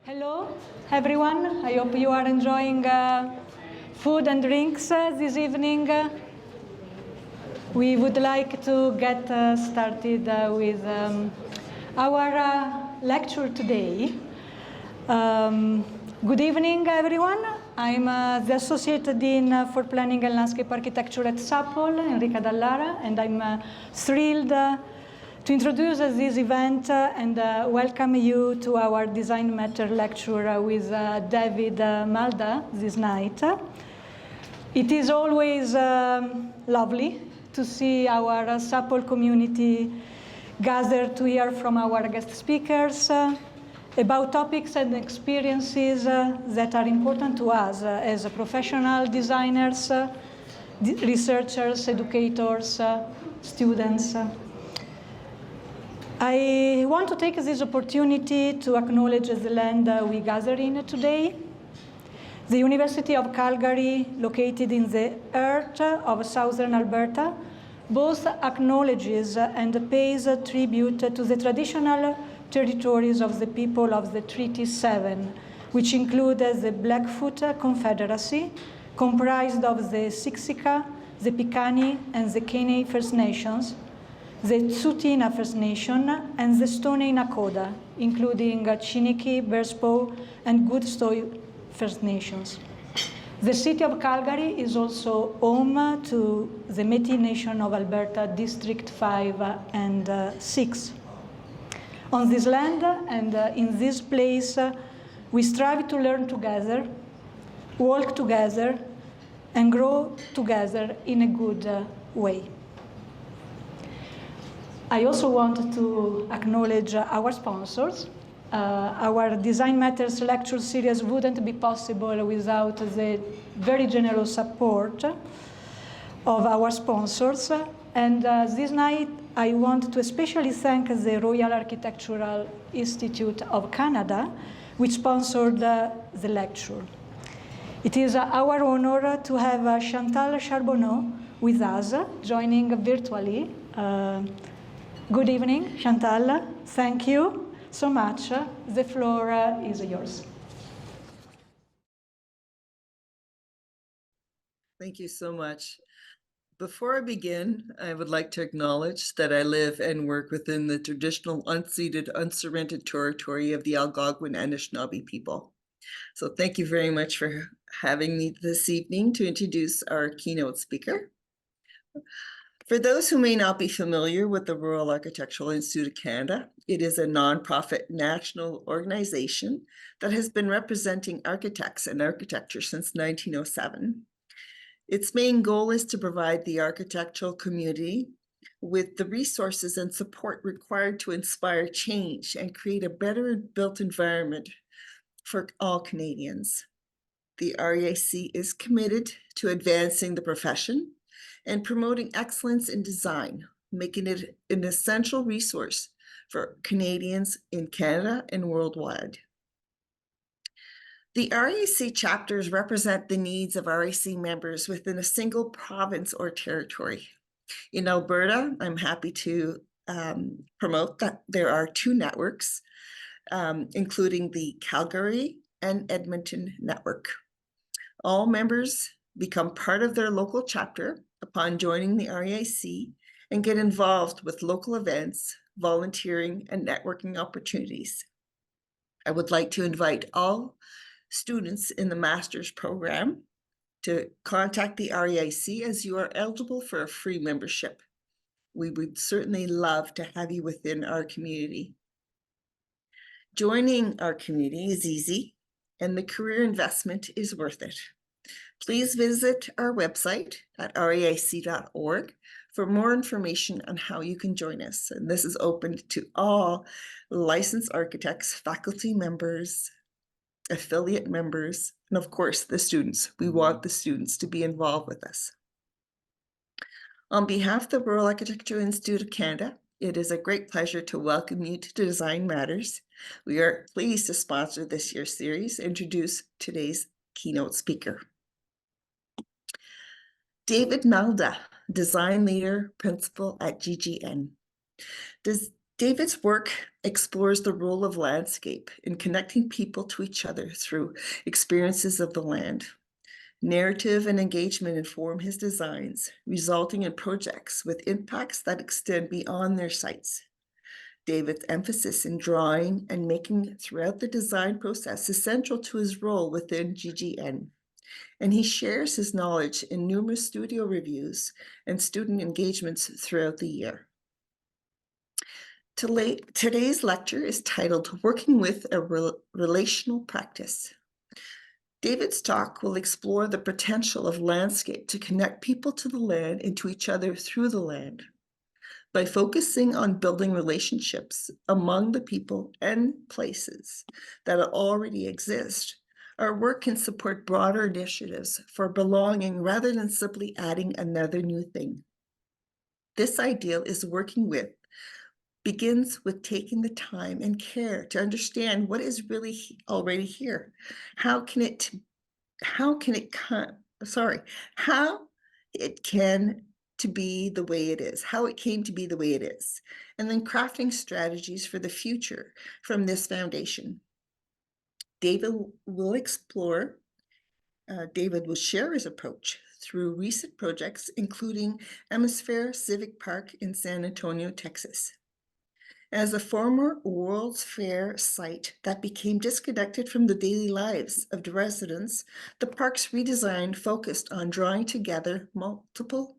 Hello, everyone. I hope you are enjoying food and drinks this evening. We would like to get started with our lecture today. Good evening, everyone. I'm the Associate Dean for Planning and Landscape Architecture at SAPOL, Enrica Dallara, and I'm thrilled to introduce this event and welcome you to our Design Matter lecture with David Malda this night. It is always lovely to see our SAPOL community gathered to hear from our guest speakers about topics and experiences that are important to us as professional designers, researchers, educators, students. I want to take this opportunity to acknowledge the land we gather in today. The University of Calgary, located in the heart of southern Alberta, both acknowledges and pays tribute to the traditional territories of the people of the Treaty 7, which include the Blackfoot Confederacy, comprised of the Siksika, the Piikani, and the Kainai First Nations, the Tsuut'ina First Nation, and the Stoney Nakoda, including Chiniki, Bearspaw, and Goodstoney First Nations. The city of Calgary is also home to the Métis Nation of Alberta, District 5 and 6. On this land and in this place, we strive to learn together, walk together, and grow together in a good way. I also want to acknowledge our sponsors. Our Design Matters lecture series wouldn't be possible without the very generous support of our sponsors. And this night, I want to especially thank the Royal Architectural Institute of Canada, which sponsored the lecture. It is our honor to have Chantal Charbonneau with us, joining virtually. Good evening, Chantal. Thank you so much. The floor is yours. Thank you so much. Before I begin, I would like to acknowledge that I live and work within the traditional unceded, unsurrendered territory of the Algonquin Anishinaabe people. So thank you very much for having me this evening to introduce our keynote speaker. For those who may not be familiar with the Royal Architectural Institute of Canada, it is a nonprofit national organization that has been representing architects and architecture since 1907. Its main goal is to provide the architectural community with the resources and support required to inspire change and create a better built environment for all Canadians. The REIC is committed to advancing the profession and promoting excellence in design, making it an essential resource for Canadians in Canada and worldwide. The REIC chapters represent the needs of REIC members within a single province or territory. In Alberta, I'm happy to promote that there are two networks, including the Calgary and Edmonton network. All members become part of their local chapter upon joining the REIC and get involved with local events, volunteering, and networking opportunities. I would like to invite all students in the master's program to contact the REIC as you are eligible for a free membership. We would certainly love to have you within our community. Joining our community is easy, and the career investment is worth it. Please visit our website at reic.org for more information on how you can join us. And this is open to all licensed architects, faculty members, affiliate members, and of course, the students. We want the students to be involved with us. On behalf of the Royal Architectural Institute of Canada, it is a great pleasure to welcome you to Design Matters. We are pleased to sponsor this year's series, introduce today's keynote speaker. David Malda, design leader, principal at GGN. David's work explores the role of landscape in connecting people to each other through experiences of the land. Narrative and engagement inform his designs, resulting in projects with impacts that extend beyond their sites. David's emphasis in drawing and making throughout the design process is central to his role within GGN, and he shares his knowledge in numerous studio reviews and student engagements throughout the year. Today's lecture is titled Working with a Relational Practice. David's talk will explore the potential of landscape to connect people to the land and to each other through the land. By focusing on building relationships among the people and places that already exist, our work can support broader initiatives for belonging rather than simply adding another new thing. This ideal is begins with taking the time and care to understand what is really already here. How it can to be the way it is, how it came to be the way it is, and then crafting strategies for the future from this foundation. David will share his approach through recent projects, including Hemisphere Civic Park in San Antonio, Texas. As a former World's Fair site that became disconnected from the daily lives of the residents, the park's redesign focused on drawing together multiple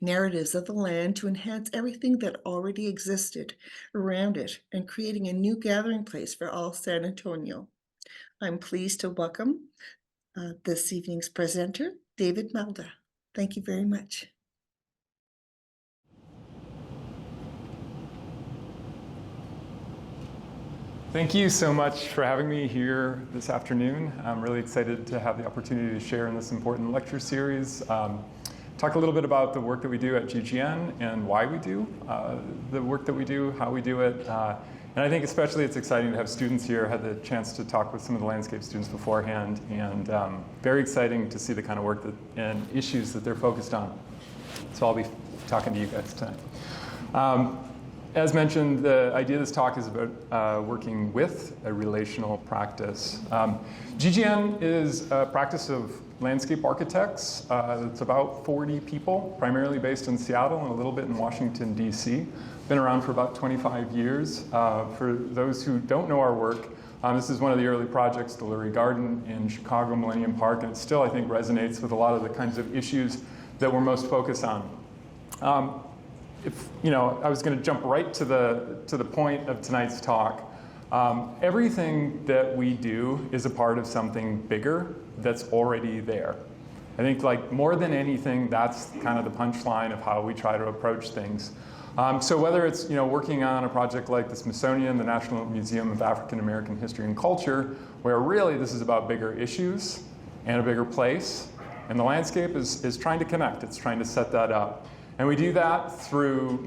narratives of the land to enhance everything that already existed around it and creating a new gathering place for all San Antonio. I'm pleased to welcome this evening's presenter, David Malda. Thank you very much. Thank you so much for having me here this afternoon. I'm really excited to have the opportunity to share in this important lecture series. Talk a little bit about the work that we do at GGN and why we do the work that we do, how we do it. And I think especially it's exciting to have students here. I had the chance to talk with some of the landscape students beforehand, and very exciting to see the kind of work and issues that they're focused on. So I'll be talking to you guys tonight. As mentioned, the idea of this talk is about working with a relational practice. GGN is a practice of landscape architects. It's about 40 people, primarily based in Seattle and a little bit in Washington, D.C. Been around for about 25 years. For those who don't know our work, this is one of the early projects, the Lurie Garden in Chicago Millennium Park, and it still, I think, resonates with a lot of the kinds of issues that we're most focused on. I was going to jump right to the point of tonight's talk. Everything that we do is a part of something bigger that's already there. I think, like, more than anything, that's kind of the punchline of how we try to approach things. So whether it's working on a project like the Smithsonian, the National Museum of African American History and Culture, where really this is about bigger issues and a bigger place, and the landscape is trying to connect. It's trying to set that up. And we do that through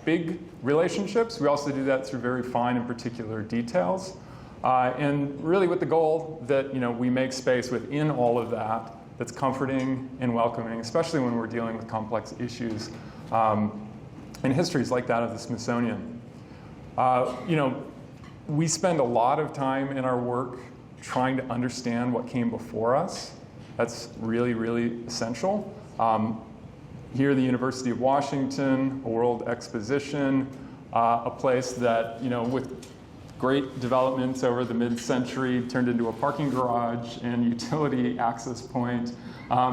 big relationships. We also do that through very fine and particular details. And really with the goal that we make space within all of that that's comforting and welcoming, especially when we're dealing with complex issues in histories like that of the Smithsonian. We spend a lot of time in our work trying to understand what came before us. That's really, really essential. Here at the University of Washington, a world exposition, a place that, with great developments over the mid-century, turned into a parking garage and utility access point.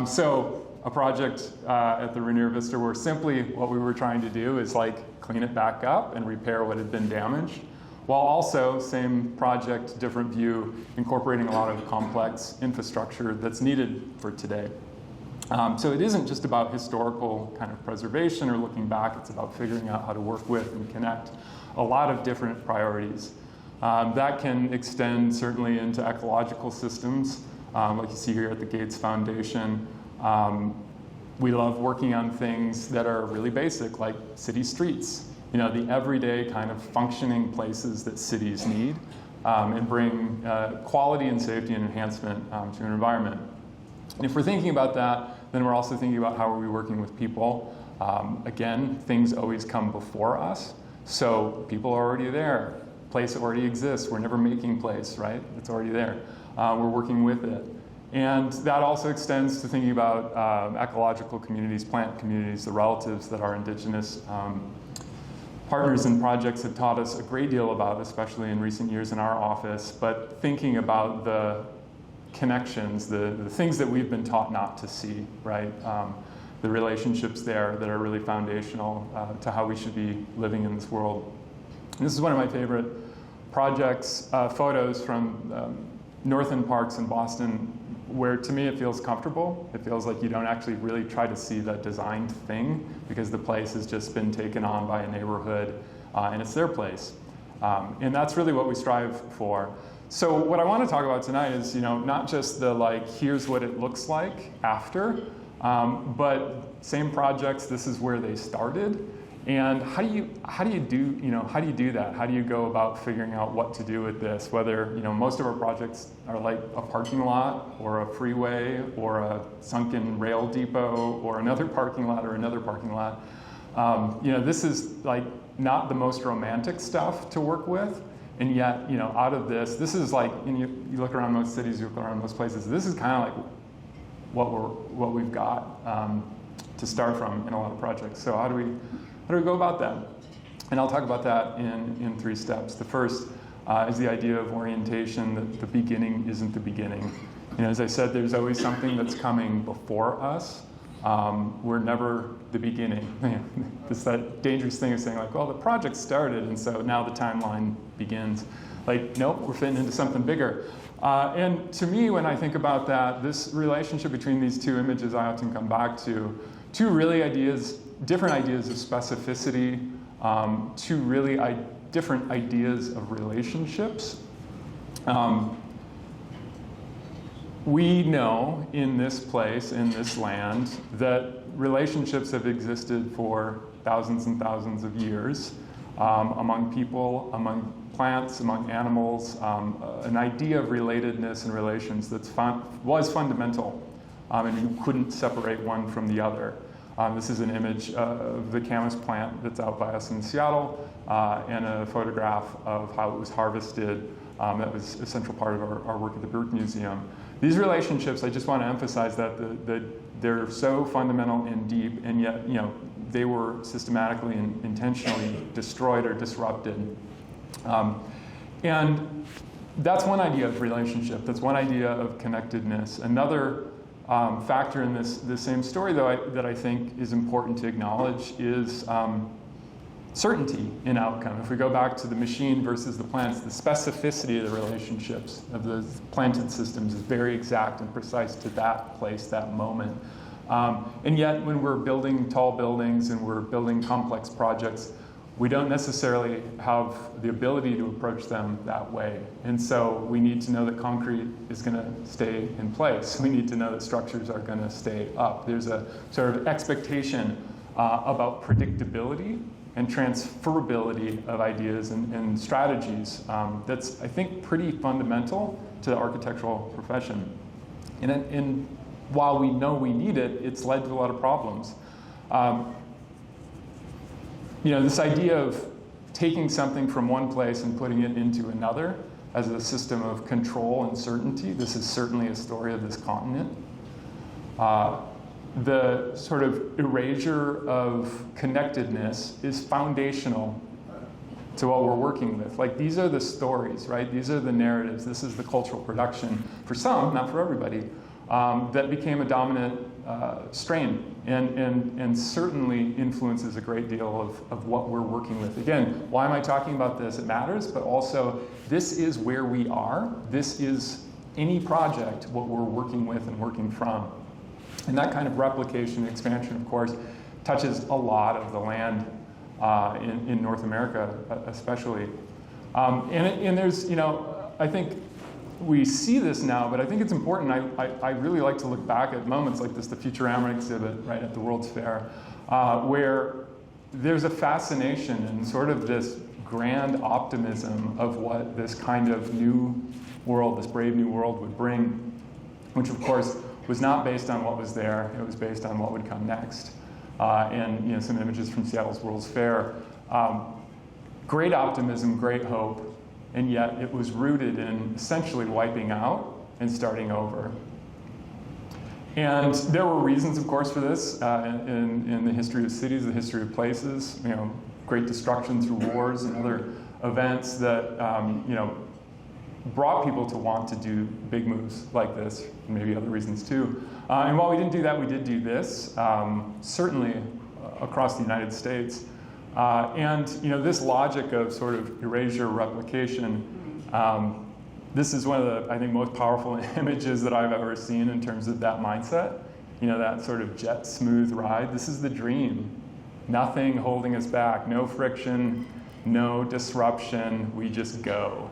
So a project at the Rainier Vista where simply what we were trying to do is clean it back up and repair what had been damaged, while also, same project, different view, incorporating a lot of complex infrastructure that's needed for today. So it isn't just about historical kind of preservation or looking back. It's about figuring out how to work with and connect a lot of different priorities. That can extend certainly into ecological systems, like you see here at the Gates Foundation. We love working on things that are really basic, like city streets, the everyday kind of functioning places that cities need, and bring quality and safety and enhancement to an environment. And if we're thinking about that, then we're also thinking about how are we working with people. Again, things always come before us. So people are already there. Place already exists. We're never making place, right? It's already there. We're working with it. And that also extends to thinking about ecological communities, plant communities, the relatives that our indigenous partners and projects have taught us a great deal about, especially in recent years in our office, but thinking about the connections, the things that we've been taught not to see, right? The relationships there that are really foundational to how we should be living in this world. And this is one of my favorite projects, photos from North End Parks in Boston, where to me it feels comfortable. It feels like you don't actually really try to see the designed thing because the place has just been taken on by a neighborhood and it's their place. And that's really what we strive for. So what I want to talk about tonight is, not just the like, here's what it looks like after, but same projects, this is where they started. And how do you do that? How do you go about figuring out what to do with this? Whether, most of our projects are like a parking lot or a freeway or a sunken rail depot or another parking lot or another parking lot. This is like not the most romantic stuff to work with. And yet, out of this is like, and you look around most cities, you look around most places, this is kind of like what we've got to start from in a lot of projects. So how do we go about that? And I'll talk about that in 3 steps. The first is the idea of orientation, that the beginning isn't the beginning. As I said, there's always something that's coming before us. We're never the beginning. It's that dangerous thing of saying like, well, the project started, and so now the timeline begins. Like, nope, we're fitting into something bigger. And to me, when I think about that, this relationship between these 2 images I often come back to, 2 really different ideas of specificity, 2 really different ideas of relationships. We know in this place, in this land, that relationships have existed for thousands and thousands of years among people, among plants, among animals, an idea of relatedness and relations that was fundamental, and you couldn't separate one from the other. This is an image of the camas plant that's out by us in Seattle, and a photograph of how it was harvested. That was a central part of our work at the Burke Museum. These relationships, I just want to emphasize that they're so fundamental and deep, and yet they were systematically and intentionally destroyed or disrupted. And that's one idea of relationship. That's one idea of connectedness. Another factor in this same story, though, that I think is important to acknowledge is certainty in outcome. If we go back to the machine versus the plants, the specificity of the relationships of the planted systems is very exact and precise to that place, that moment. And yet, when we're building tall buildings and we're building complex projects, we don't necessarily have the ability to approach them that way. And so we need to know that concrete is going to stay in place. We need to know that structures are going to stay up. There's a sort of expectation about predictability and transferability of ideas and strategies that's, I think, pretty fundamental to the architectural profession. And while we know we need it, it's led to a lot of problems. This idea of taking something from one place and putting it into another as a system of control and certainty, this is certainly a story of this continent. The sort of erasure of connectedness is foundational to what we're working with. Like, these are the stories, right? These are the narratives. This is the cultural production, for some, not for everybody, that became a dominant strain and certainly influences a great deal of what we're working with. Again, why am I talking about this? It matters, but also this is where we are. This is any project, what we're working with and working from. And that kind of replication and expansion, of course, touches a lot of the land in North America, especially. And there's, I think we see this now, but I think it's important. I really like to look back at moments like this, the Futurama exhibit, right, at the World's Fair, where there's a fascination and sort of this grand optimism of what this kind of new world, this brave new world would bring, which of course was not based on what was there. It was based on what would come next. And some images from Seattle's World's Fair. great optimism, great hope, and yet it was rooted in essentially wiping out and starting over. And there were reasons, of course, for this in the history of cities, the history of places, great destruction through wars and other events that, brought people to want to do big moves like this, and maybe other reasons too. And while we didn't do that, we did do this, certainly across the United States. And this logic of sort of erasure, replication, this is one of the, I think, most powerful images that I've ever seen in terms of that mindset. That sort of jet smooth ride. This is the dream. Nothing holding us back, no friction, no disruption, we just go.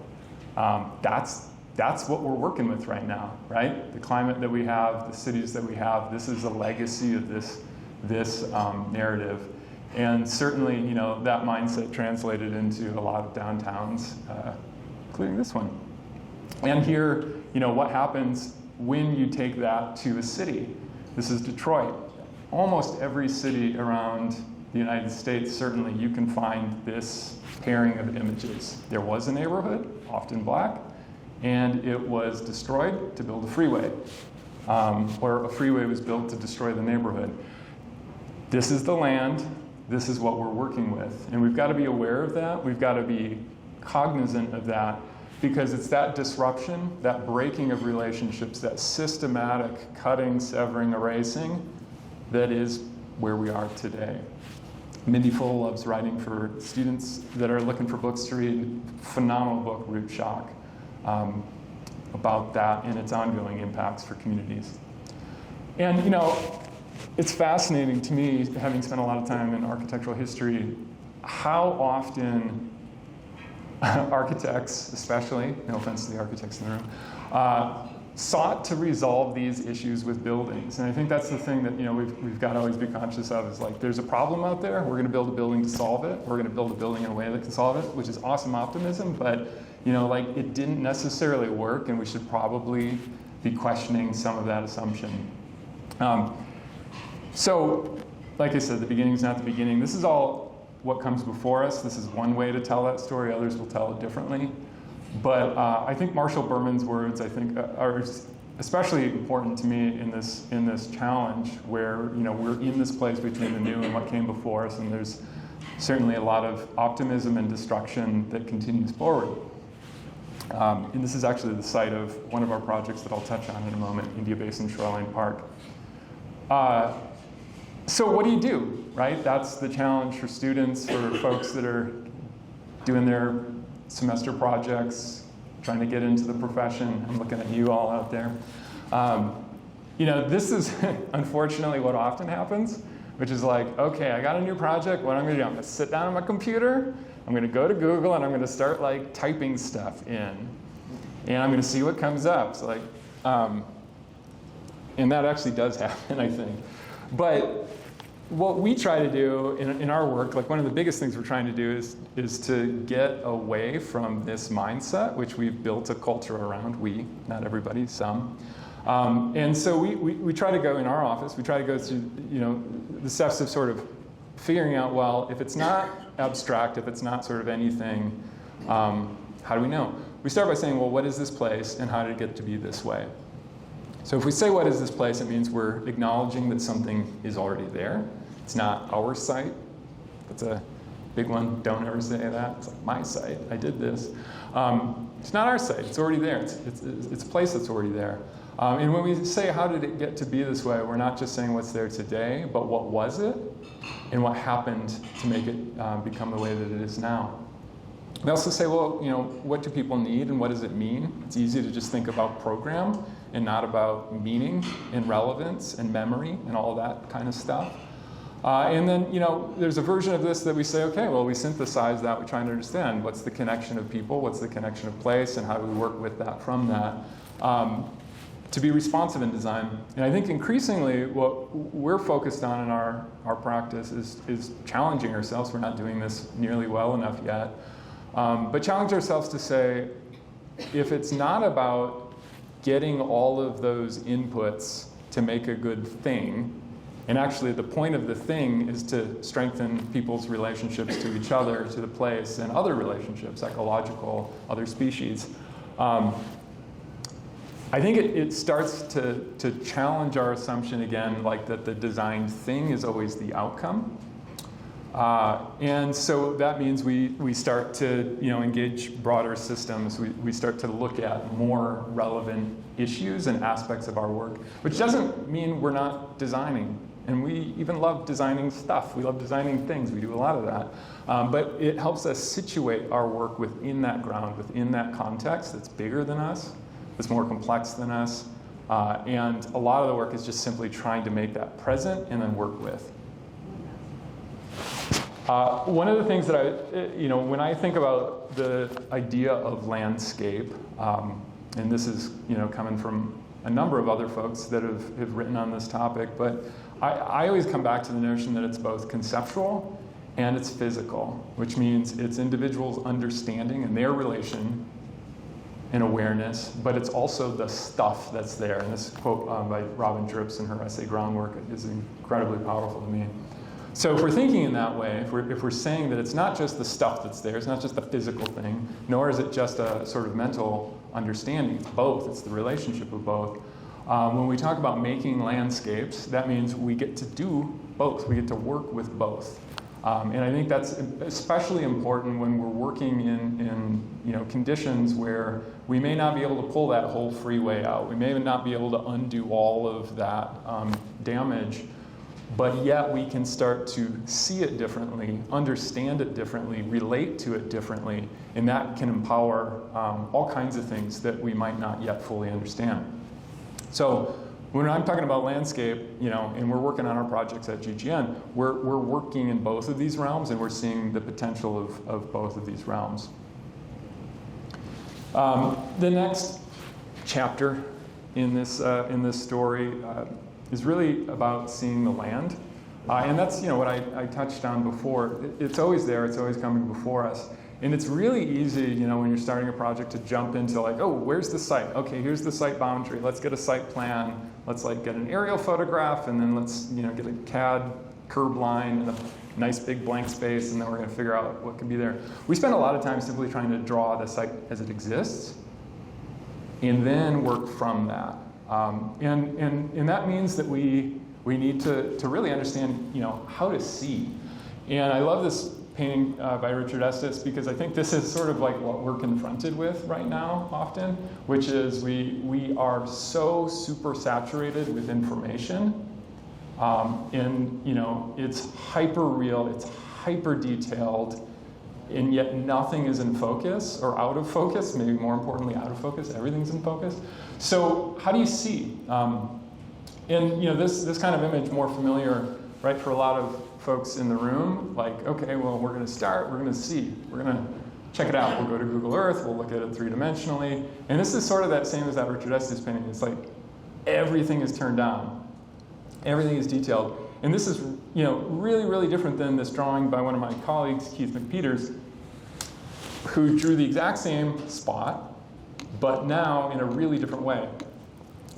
That's what we're working with right now, right? The climate that we have, the cities that we have, this is a legacy of this narrative. And certainly, that mindset translated into a lot of downtowns, including this one. And here, what happens when you take that to a city? This is Detroit. Almost every city around the United States, certainly, you can find this pairing of images. There was a neighborhood, often black, and it was destroyed to build a freeway, or a freeway was built to destroy the neighborhood. This is the land. This is what we're working with. And we've got to be aware of that. We've got to be cognizant of that, because it's that disruption, that breaking of relationships, that systematic cutting, severing, erasing, that is where we are today. Mindy Full loves writing for students that are looking for books to read. Phenomenal book, Root Shock, about that and its ongoing impacts for communities. And it's fascinating to me, having spent a lot of time in architectural history, how often architects, especially, no offense to the architects in the room, sought to resolve these issues with buildings. And I think that's the thing that we've got to always be conscious of, is like, there's a problem out there, we're going to build a building to solve it, we're going to build a building in a way that can solve it, which is awesome optimism, but it didn't necessarily work, and we should probably be questioning some of that assumption. So, like I said, the beginning's not the beginning. This is all what comes before us. This is one way to tell that story. Others will tell it differently. But I think Marshall Berman's words, are especially important to me in this challenge, where we're in this place between the new and what came before us, and there's certainly a lot of optimism and destruction that continues forward. And this is actually the site of one of our projects that I'll touch on in a moment, India Basin Shoreline Park. So what do you do, right? That's the challenge for students, for folks that are doing their semester projects, trying to get into the profession. I'm looking at you all out there. This is unfortunately what often happens, which is like, okay, I got a new project, what I'm gonna do? I'm gonna sit down on my computer, I'm gonna go to Google, and I'm gonna start typing stuff in. And I'm gonna see what comes up. So and that actually does happen, I think. But what we try to do in our work, one of the biggest things we're trying to do is to get away from this mindset, which we've built a culture around. We, not everybody, some. And so we try to go in our office, we try to go through the steps of sort of figuring out, well, if it's not abstract, if it's not sort of anything, how do we know? We start by saying, well, what is this place and how did it get to be this way? So if we say, what is this place, it means we're acknowledging that something is already there. It's not our site. That's a big one. Don't ever say that. It's like, my site. I did this. It's not our site. It's already there. It's a place that's already there. And when we say, how did it get to be this way, we're not just saying what's there today, but what was it and what happened to make it become the way that it is now. We also say, well, what do people need and what does it mean? It's easy to just think about program and not about meaning and relevance and memory and all that kind of stuff. And then, there's a version of this that we say, okay, well, we synthesize that. We try to understand what's the connection of people, what's the connection of place, and how do we work with that from that to be responsive in design. And I think increasingly what we're focused on in our practice is challenging ourselves. We're not doing this nearly well enough yet. But challenge ourselves to say, if it's not about getting all of those inputs to make a good thing, And actually, the point of the thing is to strengthen people's relationships to each other, to the place, and other relationships, ecological, other species. I think it starts to challenge our assumption again, like that the designed thing is always the outcome. And so that means we start to engage broader systems. We start to look at more relevant issues and aspects of our work, which doesn't mean we're not designing. And we even love designing stuff. We love designing things. We do a lot of that. But it helps us situate our work within that ground, within that context that's bigger than us, that's more complex than us. And a lot of the work is just simply trying to make that present and then work with. One of the things that when I think about the idea of landscape, and this is coming from a number of other folks that have written on this topic, but I always come back to the notion that it's both conceptual and it's physical, which means it's individuals' understanding and their relation and awareness, but it's also the stuff that's there. And this quote by Robin Dripps in her essay Groundwork is incredibly powerful to me. So if we're thinking in that way, if we're saying that it's not just the stuff that's there, it's not just the physical thing, nor is it just a sort of mental understanding, it's both, it's the relationship of both. When we talk about making landscapes, that means we get to do both, we get to work with both. And I think that's especially important when we're working in conditions where we may not be able to pull that whole freeway out. We may not be able to undo all of that damage, but yet we can start to see it differently, understand it differently, relate to it differently, and that can empower all kinds of things that we might not yet fully understand. So when I'm talking about landscape, and we're working on our projects at GGN, we're working in both of these realms, and we're seeing the potential of both of these realms. The next chapter in this story is really about seeing the land, and that's what I touched on before. It's always there. It's always coming before us. And it's really easy, when you're starting a project, to jump into like, oh, where's the site? Okay, here's the site boundary. Let's get a site plan. Let's get an aerial photograph, and then let's get a CAD curb line and a nice big blank space, and then we're going to figure out what can be there. We spend a lot of time simply trying to draw the site as it exists, and then work from that. And that means that we need to really understand, how to see. And I love this painting by Richard Estes, because I think this is sort of like what we're confronted with right now often, which is we are so super saturated with information, and it's hyper real, it's hyper detailed, and yet nothing is in focus or out of focus. Maybe more importantly, out of focus. Everything's in focus. So how do you see? And this kind of image more familiar, right, for a lot of folks in the room, like, okay, well, we're going to start, we're going to see, we're going to check it out. We'll go to Google Earth, we'll look at it three-dimensionally. And this is sort of that same as that Richard Estes painting. It's like everything is turned on. Everything is detailed. And this is, really, really different than this drawing by one of my colleagues, Keith McPeters, who drew the exact same spot, but now in a really different way.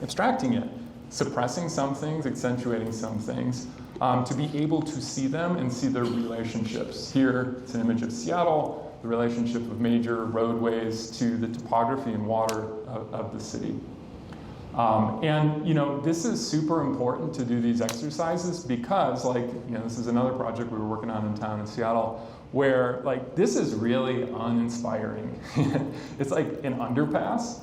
Abstracting it, suppressing some things, accentuating some things, to be able to see them and see their relationships. Here, it's an image of Seattle, the relationship of major roadways to the topography and water of the city. And this is super important to do these exercises because, this is another project we were working on in town in Seattle, where this is really uninspiring. It's like an underpass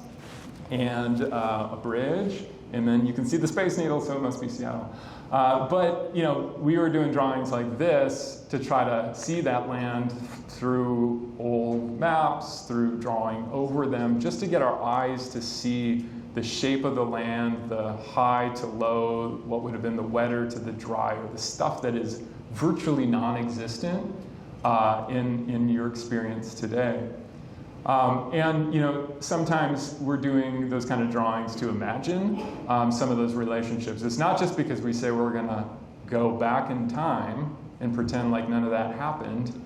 and a bridge, and then you can see the Space Needle, so it must be Seattle. But we were doing drawings like this to try to see that land through old maps, through drawing over them, just to get our eyes to see the shape of the land, the high to low, what would have been the wetter to the drier, the stuff that is virtually non-existent in your experience today. And sometimes we're doing those kind of drawings to imagine some of those relationships. It's not just because we say we're going to go back in time and pretend like none of that happened,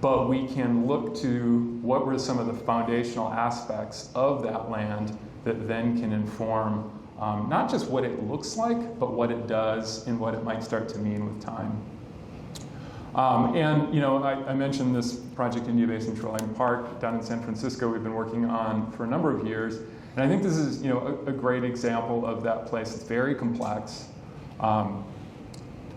but we can look to what were some of the foundational aspects of that land that then can inform not just what it looks like, but what it does and what it might start to mean with time. And I mentioned this project India Basin Shoreline Park down in San Francisco we've been working on for a number of years. And I think this is a great example of that place. It's very complex.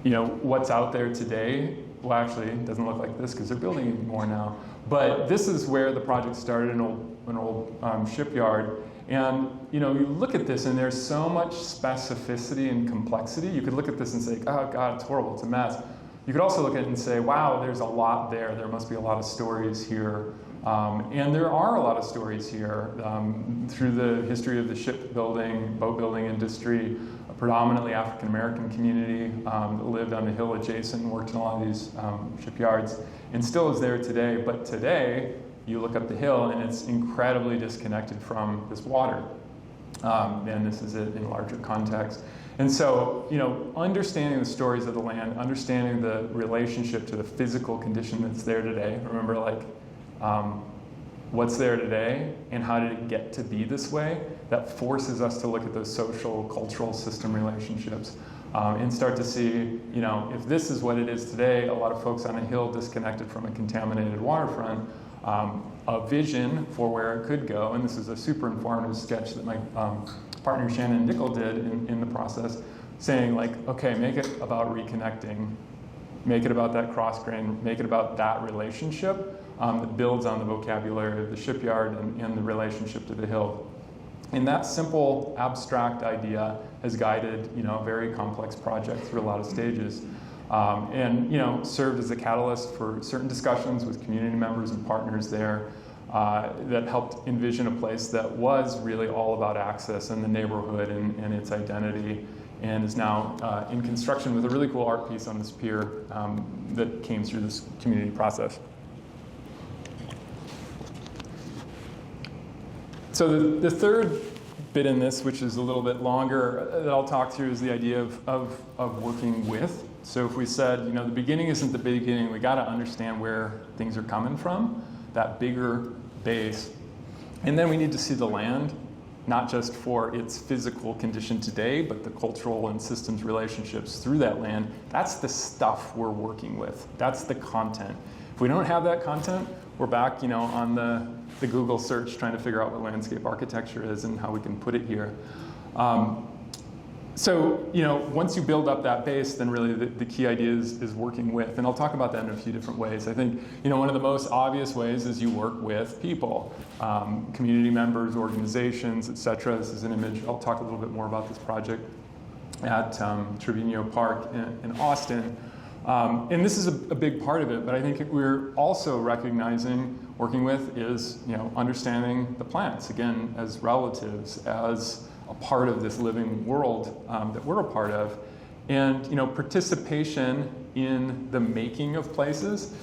What's out there today, well, actually, it doesn't look like this because they're building more now. But this is where the project started, an old shipyard. And you look at this and there's so much specificity and complexity. You could look at this and say, oh God, it's horrible, it's a mess. You could also look at it and say, wow, there's a lot there. There must be a lot of stories here. And there are a lot of stories here through the history of the shipbuilding, boat building industry, a predominantly African-American community that lived on the hill adjacent and worked in a lot of these shipyards and still is there today. But today, you look up the hill and it's incredibly disconnected from this water. And this is it in a larger context. And so, understanding the stories of the land, understanding the relationship to the physical condition that's there today. Remember, what's there today and how did it get to be this way? That forces us to look at those social, cultural system relationships and start to see, if this is what it is today, a lot of folks on a hill disconnected from a contaminated waterfront, a vision for where it could go. And this is a super informative sketch that my partner Shannon Dickel did in the process, saying okay, make it about reconnecting, make it about that cross grain, make it about that relationship that builds on the vocabulary of the shipyard and the relationship to the hill. And that simple abstract idea has guided a very complex project through a lot of stages. And served as a catalyst for certain discussions with community members and partners there that helped envision a place that was really all about access and the neighborhood and its identity, and is now in construction with a really cool art piece on this pier that came through this community process. So the third bit in this, which is a little bit longer, that I'll talk through is the idea of working with. So if we said, the beginning isn't the beginning, we got to understand where things are coming from, that bigger base. And then we need to see the land, not just for its physical condition today, but the cultural and systems relationships through that land. That's the stuff we're working with. That's the content. If we don't have that content, we're back, on the Google search trying to figure out what landscape architecture is and how we can put it here. So, once you build up that base, then really the key idea is working with. And I'll talk about that in a few different ways. I think, one of the most obvious ways is you work with people, community members, organizations, et cetera. This is an image. I'll talk a little bit more about this project at Trevino Park in Austin. And this is a big part of it, but I think we're also recognizing working with is, understanding the plants, again, as relatives, as a part of this living world that we're a part of. And, participation in the making of places.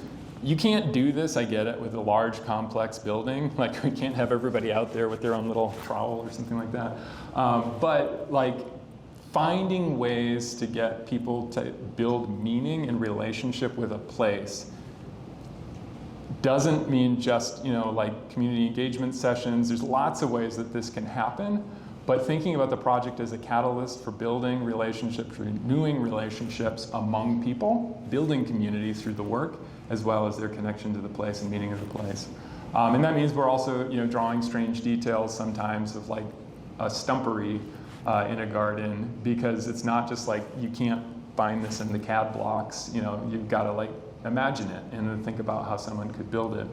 You can't do this, I get it, with a large, complex building. We can't have everybody out there with their own little trowel or something like that. But, finding ways to get people to build meaning and relationship with a place doesn't mean just, community engagement sessions. There's lots of ways that this can happen, but thinking about the project as a catalyst for building relationships, renewing relationships among people, building community through the work, as well as their connection to the place and meaning of the place. And that means we're also, drawing strange details sometimes of a stumpery in a garden, because it's not just you can't find this in the CAD blocks, you've got to imagine it and then think about how someone could build it.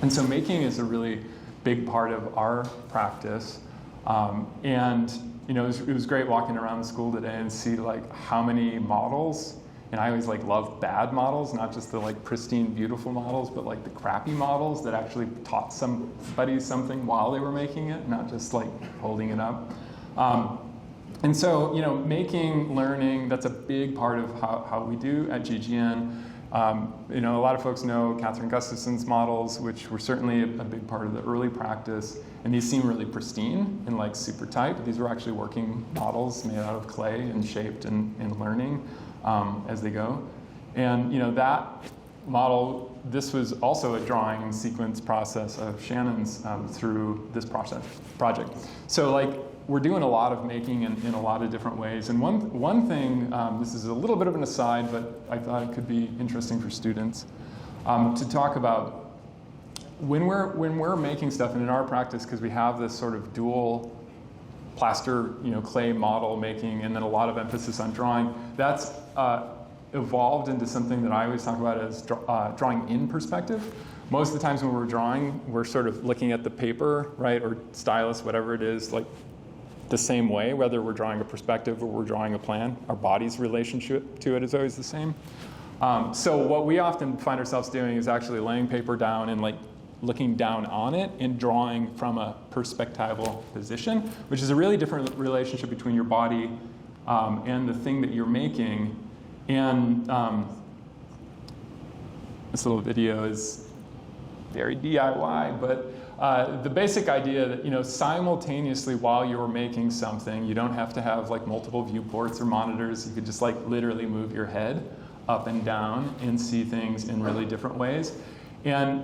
And so making is a really big part of our practice. And it was great walking around the school today and see how many models, and I always love bad models, not just the pristine, beautiful models, but the crappy models that actually taught somebody something while they were making it, not just holding it up. And so, making, learning, that's a big part of how we do at GGN. A lot of folks know Catherine Gustafson's models, which were certainly a big part of the early practice. And these seem really pristine and super tight, but these were actually working models made out of clay and shaped and learning as they go. And, that model, this was also a drawing and sequence process of Shannon's through this project. So we're doing a lot of making in a lot of different ways. And one thing, this is a little bit of an aside, but I thought it could be interesting for students to talk about when we're making stuff, and in our practice, because we have this sort of dual plaster, clay model making, and then a lot of emphasis on drawing, that's evolved into something that I always talk about as drawing in perspective. Most of the times when we're drawing, we're sort of looking at the paper, right, or stylus, whatever it is, like the same way, whether we're drawing a perspective or we're drawing a plan. Our body's relationship to it is always the same. So what we often find ourselves doing is actually laying paper down and like looking down on it and drawing from a perspectival position, which is a really different relationship between your body and the thing that you're making. And this little video is very DIY, but the basic idea that, simultaneously while you're making something, you don't have to have like multiple viewports or monitors. You could just like literally move your head up and down and see things in really different ways. And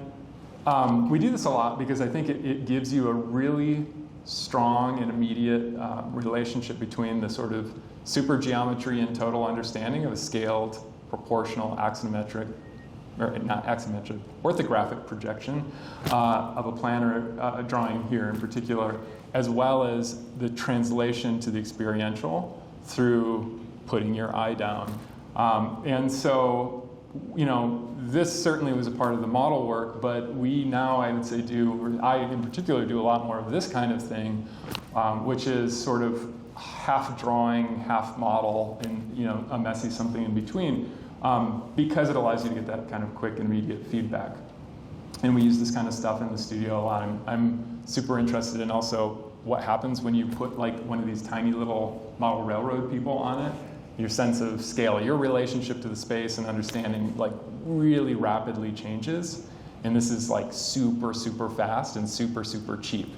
we do this a lot because I think it gives you a really strong and immediate relationship between the sort of supergeometry and total understanding of a scaled, proportional, axonometric, or not axonometric, orthographic projection of a plan or a drawing here in particular, as well as the translation to the experiential through putting your eye down. And so, this certainly was a part of the model work, but we now, I would say, I in particular do a lot more of this kind of thing, which is sort of half drawing, half model, and a messy something in between, because it allows you to get that kind of quick and immediate feedback. And we use this kind of stuff in the studio a lot. I'm super interested in also what happens when you put like one of these tiny little model railroad people on it. Your sense of scale, your relationship to the space and understanding like really rapidly changes. And this is like super, super fast and super, super cheap.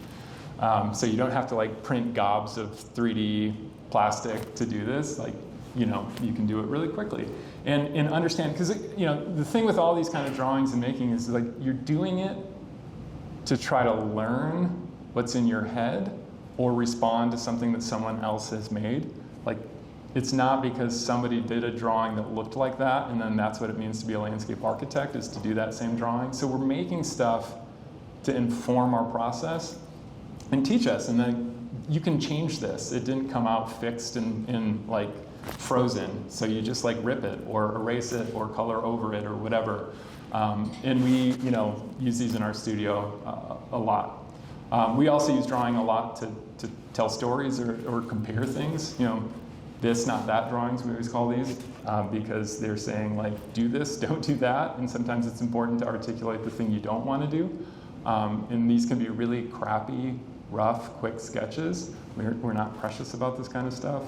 So you don't have to like print gobs of 3D plastic to do this. Like, you can do it really quickly. And understand, because the thing with all these kind of drawings and making is like you're doing it to try to learn what's in your head or respond to something that someone else has made. Like, it's not because somebody did a drawing that looked like that, and then that's what it means to be a landscape architect, is to do that same drawing. So we're making stuff to inform our process and teach us, and then you can change this. It didn't come out fixed and like frozen, so you just like rip it or erase it or color over it or whatever. And we, use these in our studio a lot. We also use drawing a lot to tell stories or compare things. This, not that drawings, we always call these, because they're saying like, do this, don't do that. And sometimes it's important to articulate the thing you don't want to do. And these can be really crappy, rough, quick sketches. We're not precious about this kind of stuff.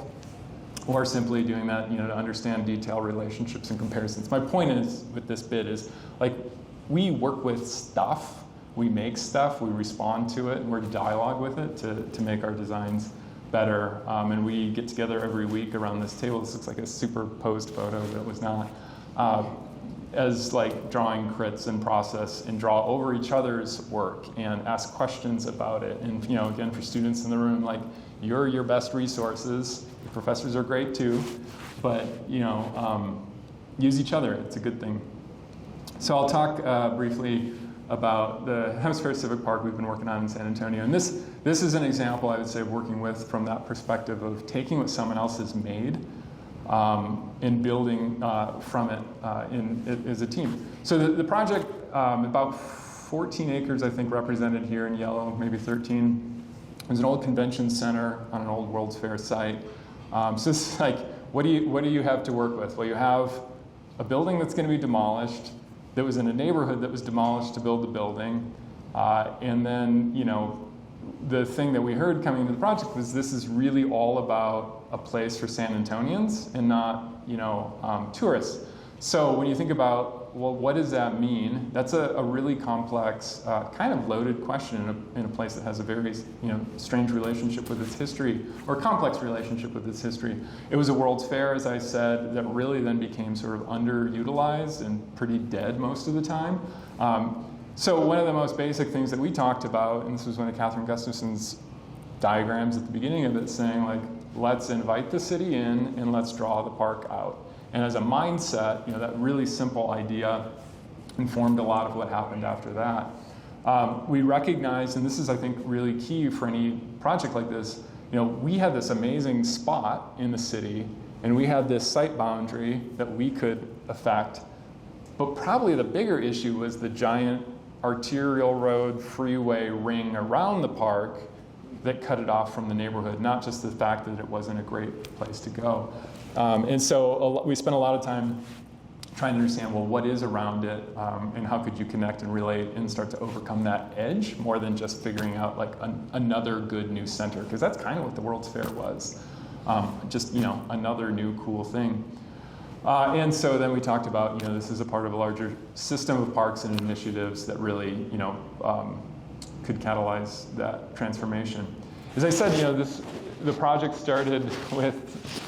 Or simply doing that, to understand detailed relationships and comparisons. My point is, with this bit is, like, we work with stuff, we make stuff, we respond to it, and we're dialogue with it to make our designs better. And we get together every week around this table. This looks like a superposed photo, but it was not. As like drawing crits and process and draw over each other's work and ask questions about it. And again, for students in the room, like, you're your best resources. The professors are great too, but use each other. It's a good thing. So I'll talk briefly about the Hemisphere Civic Park we've been working on in San Antonio. And this is an example, I would say, of working with from that perspective of taking what someone else has made and building from it as a team. So the project, about 14 acres, I think, represented here in yellow, maybe 13. It was an old convention center on an old World's Fair site. So it's like, what do you have to work with? Well, you have a building that's going to be demolished, that was in a neighborhood that was demolished to build the building, and then the thing that we heard coming into the project was this is really all about a place for San Antonians and not tourists. So when you think about, well, what does that mean? That's a really complex, kind of loaded question in a place that has a very strange relationship with its history, or complex relationship with its history. It was a World's Fair, as I said, that really then became sort of underutilized and pretty dead most of the time. So one of the most basic things that we talked about, and this was one of Catherine Gustafson's diagrams at the beginning of it saying like, let's invite the city in and let's draw the park out. And as a mindset, that really simple idea informed a lot of what happened after that. We recognized, and this is I think really key for any project like this, we had this amazing spot in the city and we had this site boundary that we could affect, but probably the bigger issue was the giant arterial road freeway ring around the park that cut it off from the neighborhood, not just the fact that it wasn't a great place to go. And so we spent a lot of time trying to understand, well, what is around it, and how could you connect and relate and start to overcome that edge more than just figuring out like another good new center, because that's kind of what the World's Fair was, just another new cool thing. And so then we talked about, this is a part of a larger system of parks and initiatives that really, could catalyze that transformation. As I said, the project started with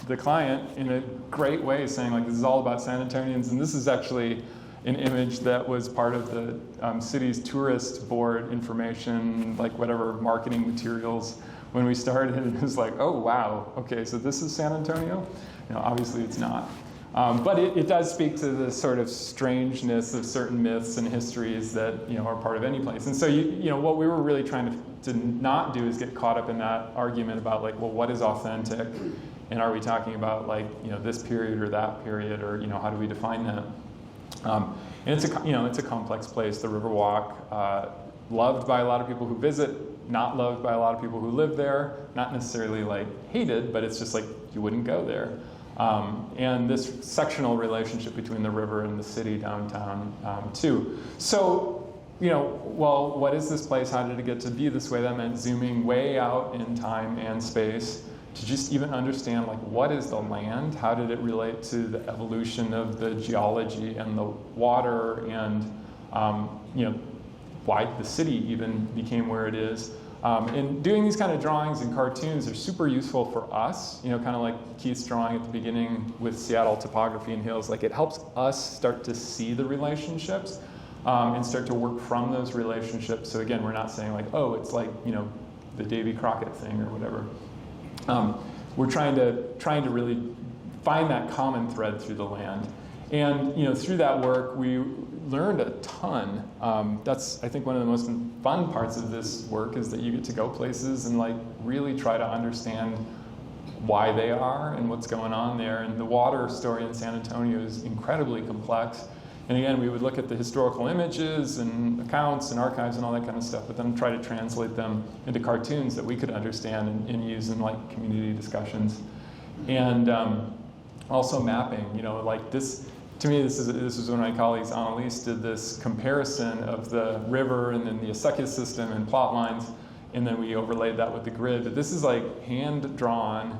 the client in a great way saying like, this is all about San Antonians, and this is actually an image that was part of the city's tourist board information, like whatever marketing materials when we started. It was like, oh wow, okay, so this is San Antonio? Obviously it's not. But it does speak to the sort of strangeness of certain myths and histories that are part of any place. And so what we were really trying to not do is get caught up in that argument about like, well, what is authentic, and are we talking about like this period or that period, or how do we define that? And it's a complex place. The Riverwalk, loved by a lot of people who visit, not loved by a lot of people who live there. Not necessarily like hated, but it's just like you wouldn't go there. And this sectional relationship between the river and the city downtown too. So, well, what is this place? How did it get to be this way? That meant zooming way out in time and space to just even understand like what is the land? How did it relate to the evolution of the geology and the water, and why the city even became where it is. And doing these kind of drawings and cartoons are super useful for us, kind of like Keith's drawing at the beginning with Seattle topography and hills. Like it helps us start to see the relationships and start to work from those relationships. So again, we're not saying like, oh, it's like, the Davy Crockett thing or whatever. We're trying to really find that common thread through the land. And through that work, we learned a ton. That's, I think, one of the most fun parts of this work is that you get to go places and like really try to understand why they are and what's going on there. And the water story in San Antonio is incredibly complex. And again, we would look at the historical images and accounts and archives and all that kind of stuff, but then try to translate them into cartoons that we could understand and use in like community discussions. And also mapping, like this. To me, this was when my colleagues, Annalise, did this comparison of the river and then the acequia system and plot lines, and then we overlaid that with the grid. But this is like hand-drawn,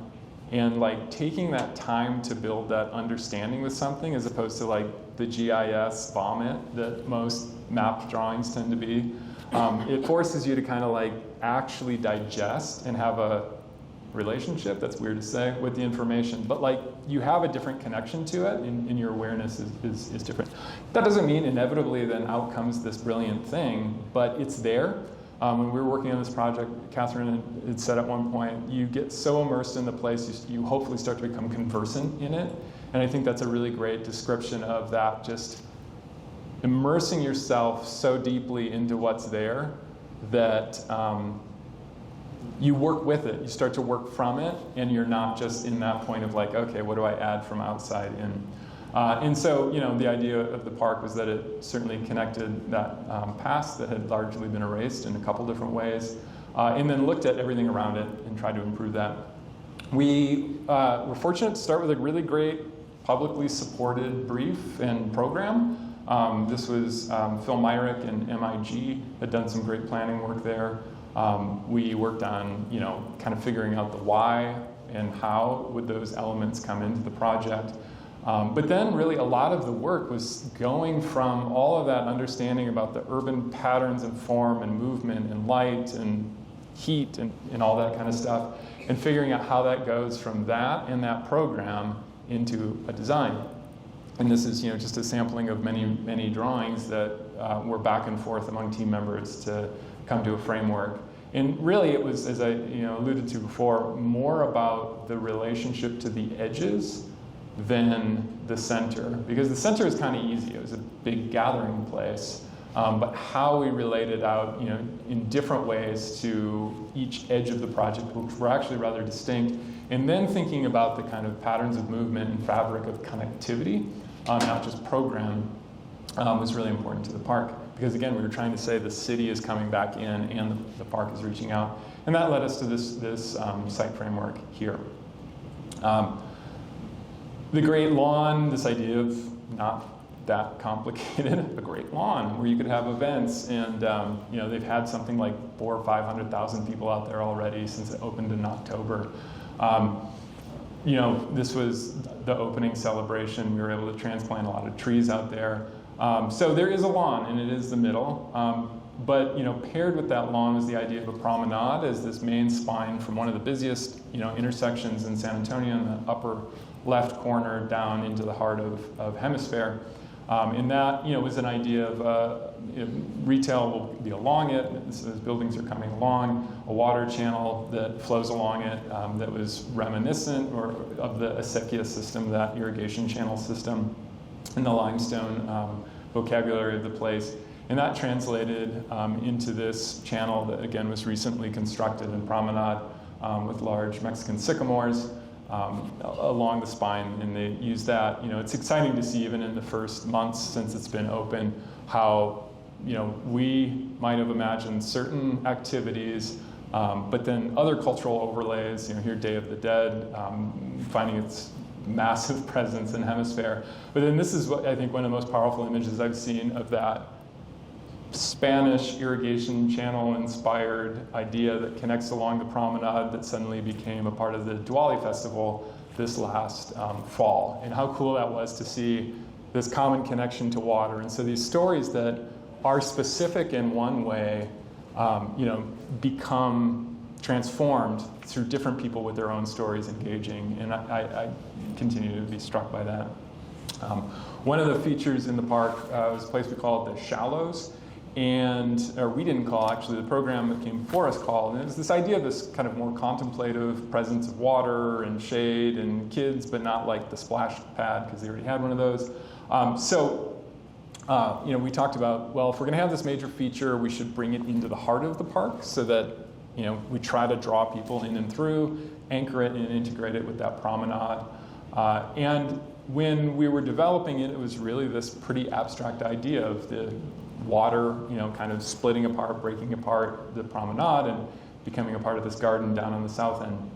and like taking that time to build that understanding with something, as opposed to like the GIS vomit that most map drawings tend to be. It forces you to kind of like actually digest and have a relationship, that's weird to say, with the information, but like you have a different connection to it, and your awareness is different. That doesn't mean inevitably then out comes this brilliant thing, but it's there. When we were working on this project, Catherine had said at one point, you get so immersed in the place, you hopefully start to become conversant in it, and I think that's a really great description of that, just immersing yourself so deeply into what's there that you work with it, you start to work from it, and you're not just in that point of like, okay, what do I add from outside in? And so, the idea of the park was that it certainly connected that past that had largely been erased in a couple different ways, and then looked at everything around it and tried to improve that. We were fortunate to start with a really great publicly supported brief and program. This was Phil Myrick and MIG had done some great planning work there. We worked on, kind of figuring out the why and how would those elements come into the project. But then really a lot of the work was going from all of that understanding about the urban patterns and form and movement and light and heat and all that kind of stuff, and figuring out how that goes from that and that program into a design. And this is, just a sampling of many, many drawings that were back and forth among team members to come to a framework. And really it was, as I alluded to before, more about the relationship to the edges than the center. Because the center is kind of easy. It was a big gathering place. But how we related out, in different ways to each edge of the project, which were actually rather distinct, and then thinking about the kind of patterns of movement and fabric of connectivity, not just program, was really important to the park. Because again, we were trying to say the city is coming back in and the park is reaching out. And that led us to this site framework here. The Great Lawn, this idea of not that complicated, a great lawn where you could have events, and they've had something like 400,000 or 500,000 people out there already since it opened in October. This was the opening celebration. We were able to transplant a lot of trees out there. So there is a lawn, and it is the middle. But paired with that lawn was the idea of a promenade as this main spine from one of the busiest intersections in San Antonio in the upper left corner down into the heart of Hemisphere. And that was an idea of retail will be along it, so as buildings are coming along, a water channel that flows along it that was reminiscent of the acequia system, that irrigation channel system, and the limestone vocabulary of the place. And that translated into this channel that, again, was recently constructed in Promenade with large Mexican sycamores along the spine. And they use that. It's exciting to see, even in the first months since it's been open, how we might have imagined certain activities, but then other cultural overlays, here Day of the Dead, finding its massive presence in Hemisphere. But then this is what I think one of the most powerful images I've seen of that Spanish irrigation channel inspired idea that connects along the promenade that suddenly became a part of the Diwali festival this last fall. And how cool that was to see this common connection to water. And so these stories that are specific in one way, become transformed through different people with their own stories engaging. And I continue to be struck by that. One of the features in the park was a place we called the Shallows. Or we didn't call, actually, the program that came before us called. And it was this idea of this kind of more contemplative presence of water and shade and kids, but not like the splash pad, because they already had one of those. We talked about, well, if we're going to have this major feature, we should bring it into the heart of the park so that, we try to draw people in and through, anchor it and integrate it with that promenade. And when we were developing it, it was really this pretty abstract idea of the water, kind of splitting apart, breaking apart the promenade and becoming a part of this garden down on the south end.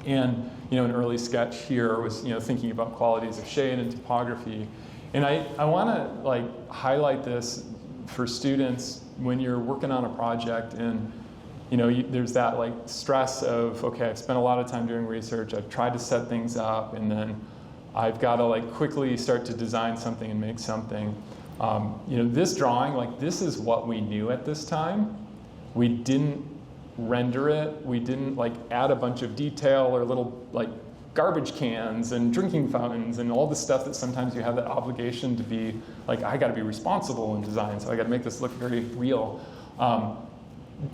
And, an early sketch here was, thinking about qualities of shade and topography. And I want to highlight this for students when you're working on a project and, there's that stress of, okay, I've spent a lot of time doing research, I've tried to set things up, and then I've got to quickly start to design something and make something. This drawing, this is what we knew at this time. We didn't render it. We didn't add a bunch of detail or little garbage cans and drinking fountains and all the stuff that sometimes you have that obligation to be I got to be responsible in design, so I got to make this look very real.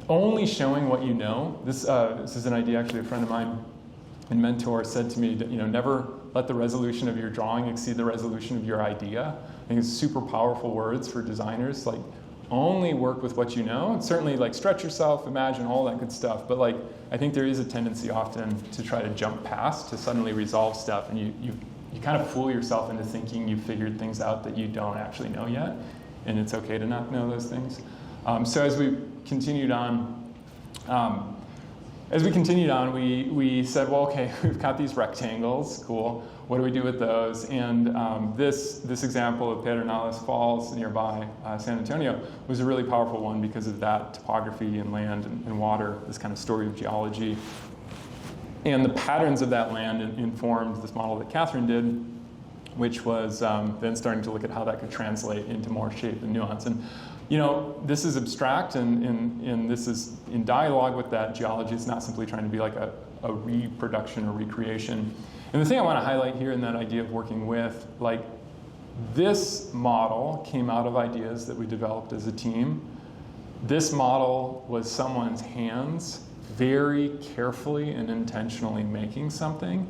Only showing what you know. This is an idea actually a friend of mine and mentor said to me that never let the resolution of your drawing exceed the resolution of your idea. I think it's super powerful words for designers. Only work with what you know. And certainly stretch yourself, imagine all that good stuff. But I think there is a tendency often to try to jump past, to suddenly resolve stuff, and you kind of fool yourself into thinking you've figured things out that you don't actually know yet. And it's okay to not know those things. So as we continued on, we said, well, okay, we've got these rectangles, cool. What do we do with those? And this example of Pedernales Falls nearby San Antonio was a really powerful one because of that topography and land and water, this kind of story of geology. And the patterns of that land informed this model that Catherine did, which was then starting to look at how that could translate into more shape and nuance. And this is abstract, and this is in dialogue with that geology. It's not simply trying to be a reproduction or recreation. And the thing I want to highlight here in that idea of working with, this model came out of ideas that we developed as a team. This model was someone's hands very carefully and intentionally making something.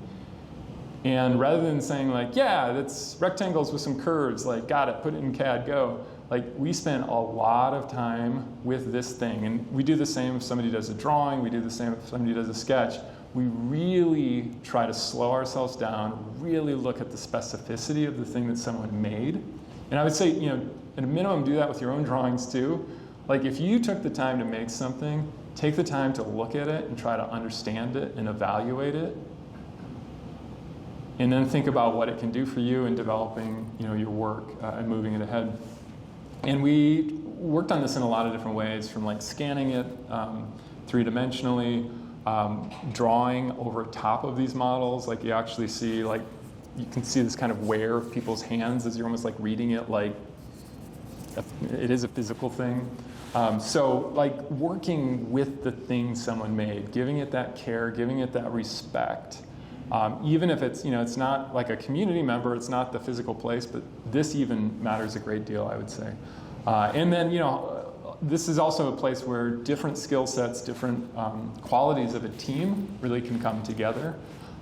And rather than saying like, yeah, that's rectangles with some curves, like got it, put it in CAD, go. Like we spent a lot of time with this thing. And we do the same if somebody does a drawing, we do the same if somebody does a sketch. We really try to slow ourselves down, really look at the specificity of the thing that someone made. And I would say, you know, at a minimum, do that with your own drawings too. Like if you took the time to make something, take the time to look at it and try to understand it and evaluate it. And then think about what it can do for you in developing, you know, your work and moving it ahead. And we worked on this in a lot of different ways, from like scanning it three-dimensionally, drawing over top of these models. Like you actually see, like you can see this kind of wear of people's hands as you're almost like reading it like it is a physical thing. So like working with the thing someone made, giving it that care, giving it that respect. Even if it's, you know, it's not like a community member, it's not the physical place, but this even matters a great deal, I would say. And then, you know, this is also a place where different skill sets, different qualities of a team really can come together.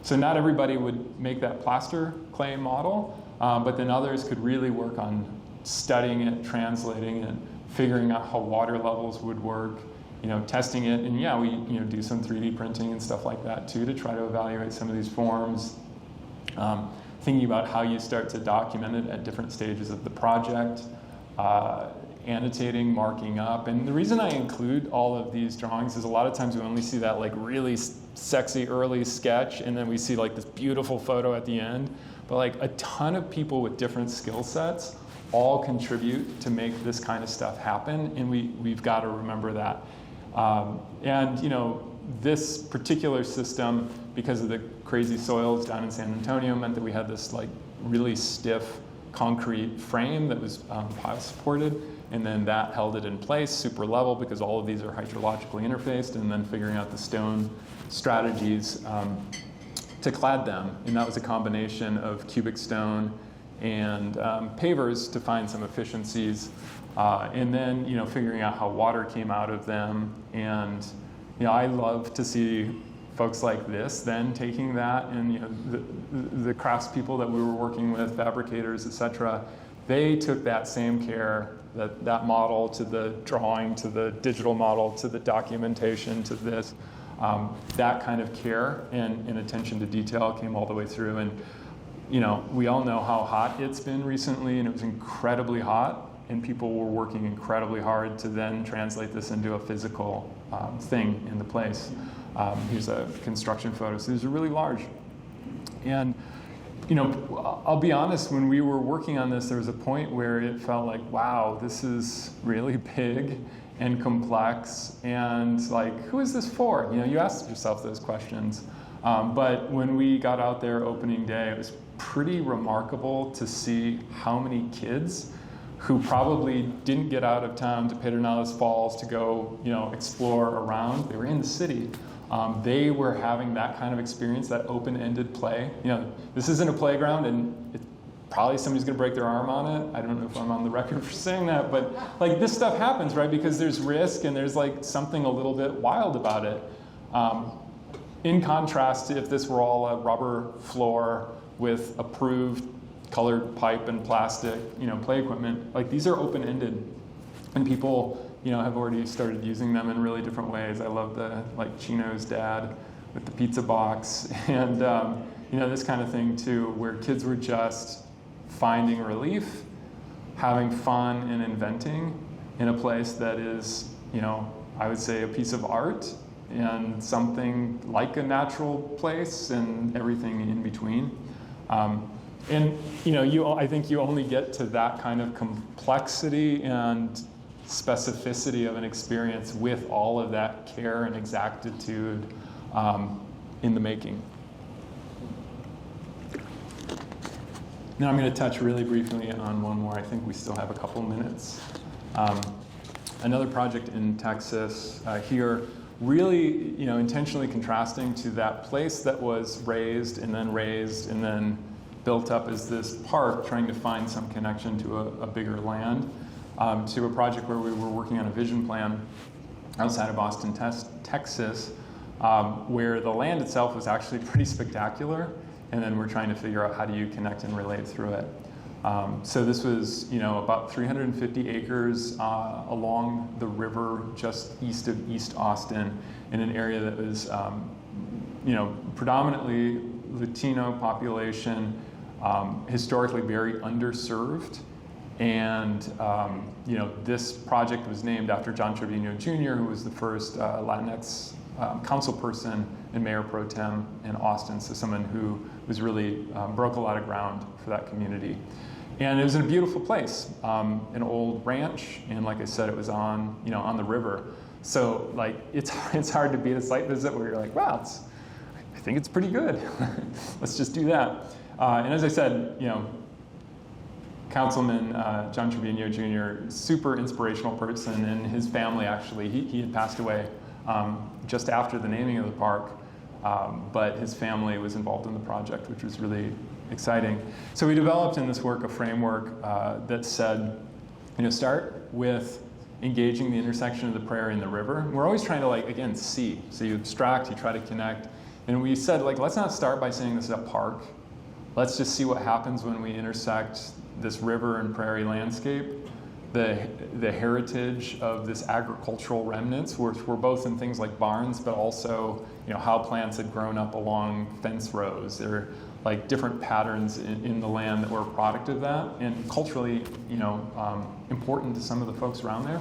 So not everybody would make that plaster clay model, but then others could really work on studying it, translating it, figuring out how water levels would work, you know, testing it, and yeah, we, you know, do some 3D printing and stuff like that too to try to evaluate some of these forms. Thinking about how you start to document it at different stages of the project, annotating, marking up. And the reason I include all of these drawings is a lot of times we only see that like really sexy early sketch, and then we see like this beautiful photo at the end. But like a ton of people with different skill sets all contribute to make this kind of stuff happen, and we've got to remember that. And you know, this particular system, because of the crazy soils down in San Antonio, meant that we had this like really stiff concrete frame that was pile supported, and then that held it in place, super level, because all of these are hydrologically interfaced, and then figuring out the stone strategies to clad them. And that was a combination of cubic stone and pavers to find some efficiencies. And then, you know, figuring out how water came out of them. And, you know, I love to see folks like this then taking that, and, you know, the craftspeople that we were working with, fabricators, et cetera, they took that same care, that model to the drawing, to the digital model, to the documentation, to this, that kind of care and attention to detail came all the way through. And, you know, we all know how hot it's been recently, and it was incredibly hot. And people were working incredibly hard to then translate this into a physical thing in the place. Here's a construction photo. So these are really large. And, you know, I'll be honest, when we were working on this, there was a point where it felt like, wow, this is really big and complex. And like, who is this for? You know, you ask yourself those questions. But when we got out there opening day, it was pretty remarkable to see how many kids who probably didn't get out of town to Pedernales Falls to go, you know, explore around. They were in the city. They were having that kind of experience, that open-ended play. You know, this isn't a playground, and probably somebody's going to break their arm on it. I don't know if I'm on the record for saying that, but like this stuff happens, right? Because there's risk and there's like something a little bit wild about it. In contrast to if this were all a rubber floor with approved colored pipe and plastic, you know, play equipment, like these are open-ended, and people, you know, have already started using them in really different ways. I love the, like, Chino's dad with the pizza box, and, you know, this kind of thing too, where kids were just finding relief, having fun, and inventing in a place that is, you know, I would say a piece of art and something like a natural place and everything in between. And, you know, I think you only get to that kind of complexity and specificity of an experience with all of that care and exactitude in the making. Now I'm going to touch really briefly on one more. I think we still have a couple minutes. Another project in Texas here, really, you know, intentionally contrasting to that place that was raised and then built up as this park, trying to find some connection to a bigger land. to a project where we were working on a vision plan outside of Austin, Texas, where the land itself was actually pretty spectacular, and then we're trying to figure out how do you connect and relate through it. So this was, about 350 acres along the river just east of East Austin, in an area that was, predominantly Latino population, historically very underserved. And this project was named after John Trevino Jr., who was the first Latinx councilperson and mayor pro tem in Austin. So someone who was really broke a lot of ground for that community. And it was in a beautiful place, an old ranch, and like I said, it was on the river. So like it's hard to beat a site visit where you're like, wow, I think it's pretty good. Let's just do that. And as I said, Councilman John Trevino Jr., super inspirational person, and his family actually, he had passed away just after the naming of the park, but his family was involved in the project, which was really exciting. So we developed in this work a framework that said, start with engaging the intersection of the prairie and the river. And we're always trying to, again, see. So you abstract, you try to connect. And we said, let's not start by saying this is a park. Let's just see what happens when we intersect this river and prairie landscape, the heritage of this agricultural remnants. We're both in things like barns, but also how plants had grown up along fence rows. There are different patterns in the land that were a product of that, and culturally important to some of the folks around there.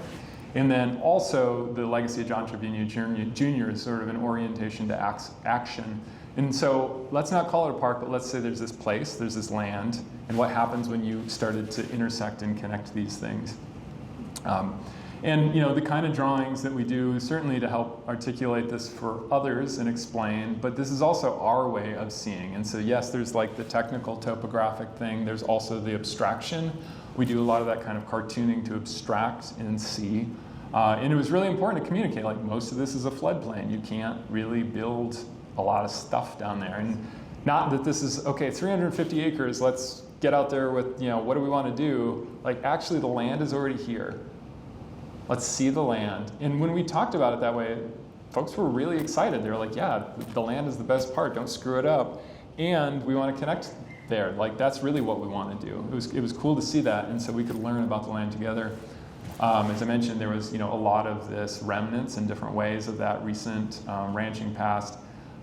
And then also the legacy of John Trevino Jr. is sort of an orientation to action. And so let's not call it a park, but let's say there's this place, there's this land, and what happens when you started to intersect and connect these things. And the kind of drawings that we do is certainly to help articulate this for others and explain, but this is also our way of seeing. And so yes, there's the technical topographic thing, there's also the abstraction. We do a lot of that kind of cartooning to abstract and see. And it was really important to communicate, most of this is a floodplain. You can't really build a lot of stuff down there. And not that this is, okay, 350 acres, let's get out there with, what do we want to do? Actually the land is already here. Let's see the land. And when we talked about it that way, folks were really excited. They were like, yeah, the land is the best part, don't screw it up. And we want to connect there. That's really what we want to do. It was cool to see that, and so we could learn about the land together. As I mentioned, there was a lot of this remnants in different ways of that recent ranching past.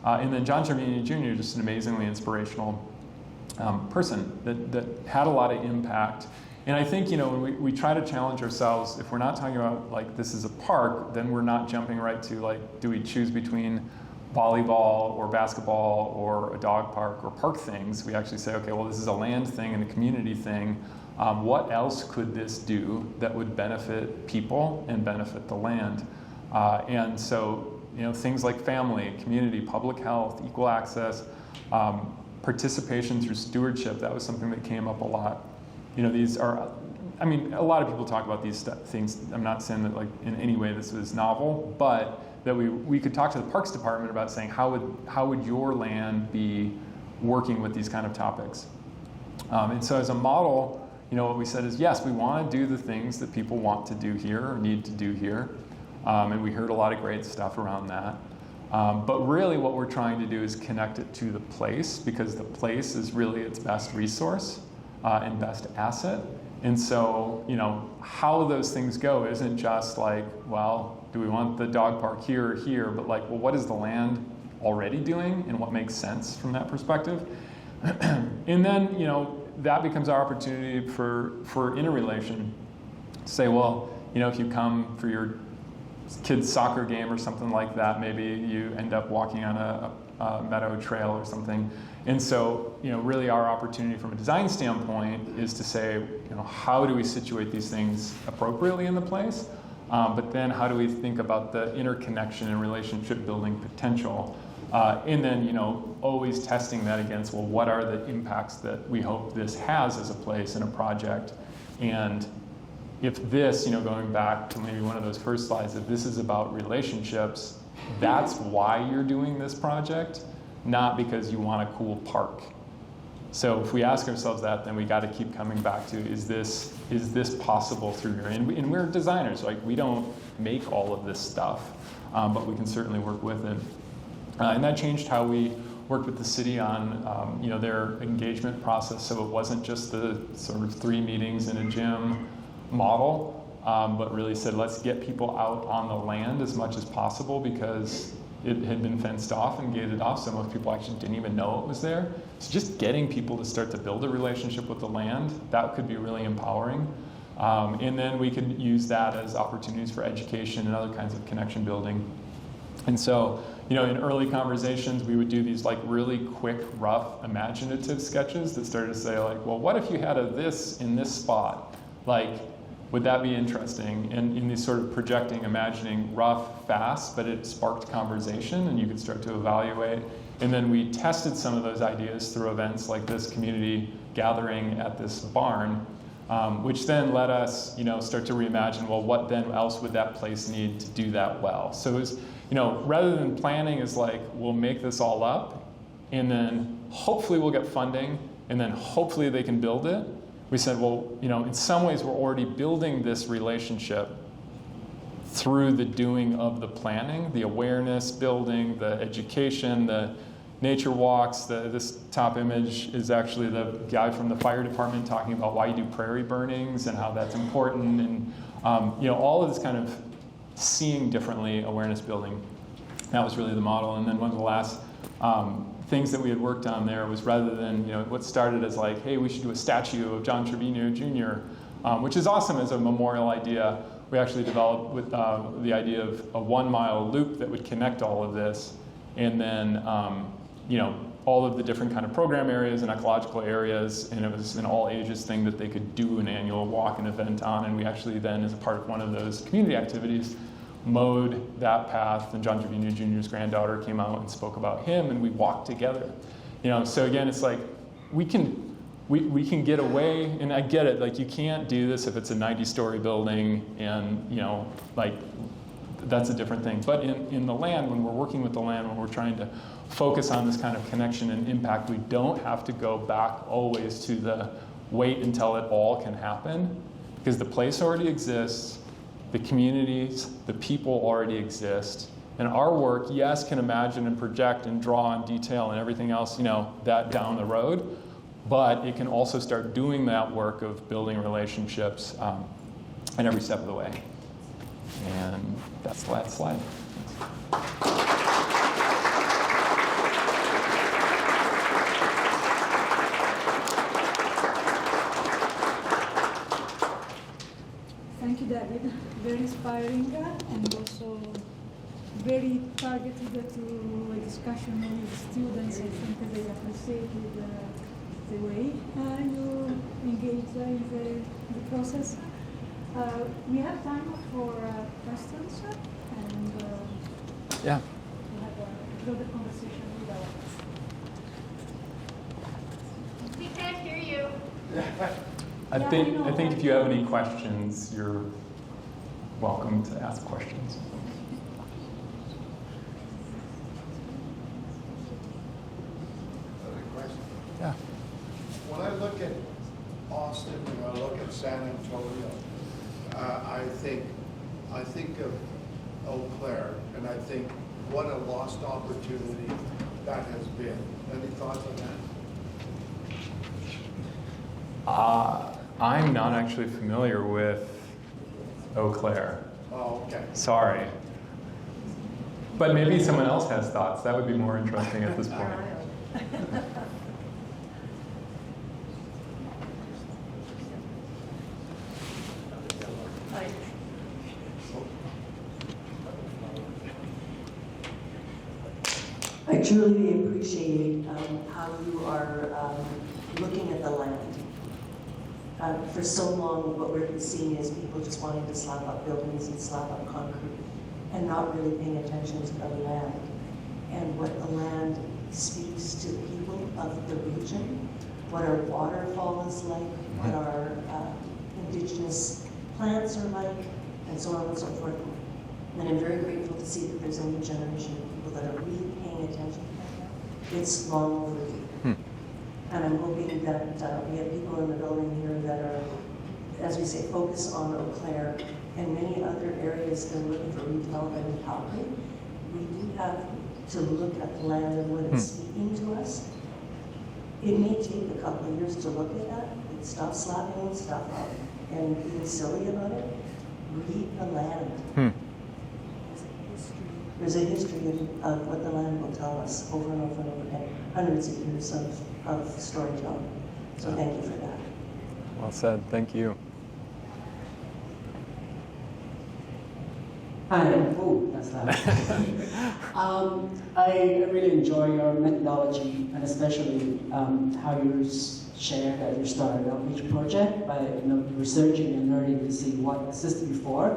And then John Trevino Jr., just an amazingly inspirational person that had a lot of impact. And I think, when we try to challenge ourselves, if we're not talking about this is a park, then we're not jumping right to do we choose between volleyball or basketball or a dog park or park things. We actually say, okay, well, this is a land thing and a community thing. What else could this do that would benefit people and benefit the land? And so, things like family, community, public health, equal access, participation through stewardship, that was something that came up a lot. These are, a lot of people talk about these things. I'm not saying that in any way this was novel, but that we could talk to the Parks Department about saying how would your land be working with these kind of topics. And so as a model, what we said is, yes, we want to do the things that people want to do here or need to do here. And we heard a lot of great stuff around that. But really what we're trying to do is connect it to the place, because the place is really its best resource and best asset. And so, how those things go isn't just well, do we want the dog park here or here, but well, what is the land already doing and what makes sense from that perspective? And then, that becomes our opportunity for interrelation. Say, well, if you come for your kid's soccer game or something like that, maybe you end up walking on a meadow trail or something. And so, really our opportunity from a design standpoint is to say, how do we situate these things appropriately in the place? But then how do we think about the interconnection and relationship building potential? And then, always testing that against, well, what are the impacts that we hope this has as a place and a project? And if this, going back to maybe one of those first slides, if this is about relationships, that's why you're doing this project, not because you want a cool park. So if we ask ourselves that, then we got to keep coming back to, is this possible through here? And we're designers, like we don't make all of this stuff, but we can certainly work with it. And that changed how we worked with the city on their engagement process. So it wasn't just the sort of 3 meetings in a gym model, but really said, let's get people out on the land as much as possible, because it had been fenced off and gated off, so most people actually didn't even know it was there. So just getting people to start to build a relationship with the land, that could be really empowering. And then we could use that as opportunities for education and other kinds of connection building. And so, in early conversations, we would do these like really quick, rough, imaginative sketches that started to say like, well, what if you had this in this spot? Like, would that be interesting? And in these sort of projecting, imagining rough, fast, but it sparked conversation and you could start to evaluate. And then we tested some of those ideas through events like this community gathering at this barn, which then let us, start to reimagine, well, what then else would that place need to do that well? So it was, rather than planning is like, we'll make this all up and then hopefully we'll get funding and then hopefully they can build it. We said, well, in some ways we're already building this relationship through the doing of the planning, the awareness building, the education, the nature walks. This top image is actually the guy from the fire department talking about why you do prairie burnings and how that's important, and all of this kind of seeing differently, awareness building. That was really the model. And then one of the last things that we had worked on there was, rather than what started as like, hey, we should do a statue of John Trevino Jr., which is awesome as a memorial idea. We actually developed with the idea of a 1-mile loop that would connect all of this, and then all of the different kind of program areas and ecological areas, and it was an all ages thing that they could do an annual walk and event on. And we actually then, as a part of one of those community activities, mowed that path, and John Trevino Jr.'s granddaughter came out and spoke about him, and we walked together. So again, it's like we can get away, and I get it, like you can't do this if it's a 90-story building, and like that's a different thing. But in the land, when we're working with the land, when we're trying to focus on this kind of connection and impact, we don't have to go back always to the wait until it all can happen, because the place already exists. The communities, the people already exist. And our work, yes, can imagine and project and draw and detail and everything else, that down the road. But it can also start doing that work of building relationships in every step of the way. And that's the last slide. Thank you, David. Very inspiring and also very targeted to a discussion with students. I think they appreciated the way you engage in the process. We have time for questions, and Yeah. we'll have a broader conversation with our guests. We can't hear you. I think if you have any questions, you're welcome to ask questions. Yeah. When I look at Austin, when I look at San Antonio, I think of Eau Claire, and I think what a lost opportunity that has been. Any thoughts on that? I'm not actually familiar with Eau Claire. Oh, okay. Sorry. But maybe someone else has thoughts. That would be more interesting at this point. I truly appreciate how you are looking at the land. For so long, what we've been seeing is people just wanting to slap up buildings and slap up concrete and not really paying attention to the land and what the land speaks to the people of the region, what our waterfall is like, what our indigenous plants are like, and so on and so forth. And I'm very grateful to see that there's a new generation of people that are really paying attention. It's long overdue. And I'm hoping that we have people in the building here that are, as we say, focused on Eau Claire and many other areas that are looking for redevelopment in Calgary. We do have to look at the land and what it's speaking to us. It may take a couple of years to look at that and stop slapping stuff up and being silly about it. Read the land. There's a history of what the land will tell us over and over and over again, hundreds of years of storytelling. So thank you for that. Well said. Thank you. Hi, that's loud. I really enjoy your methodology and especially how you share that you started out each project by researching and learning to see what existed before.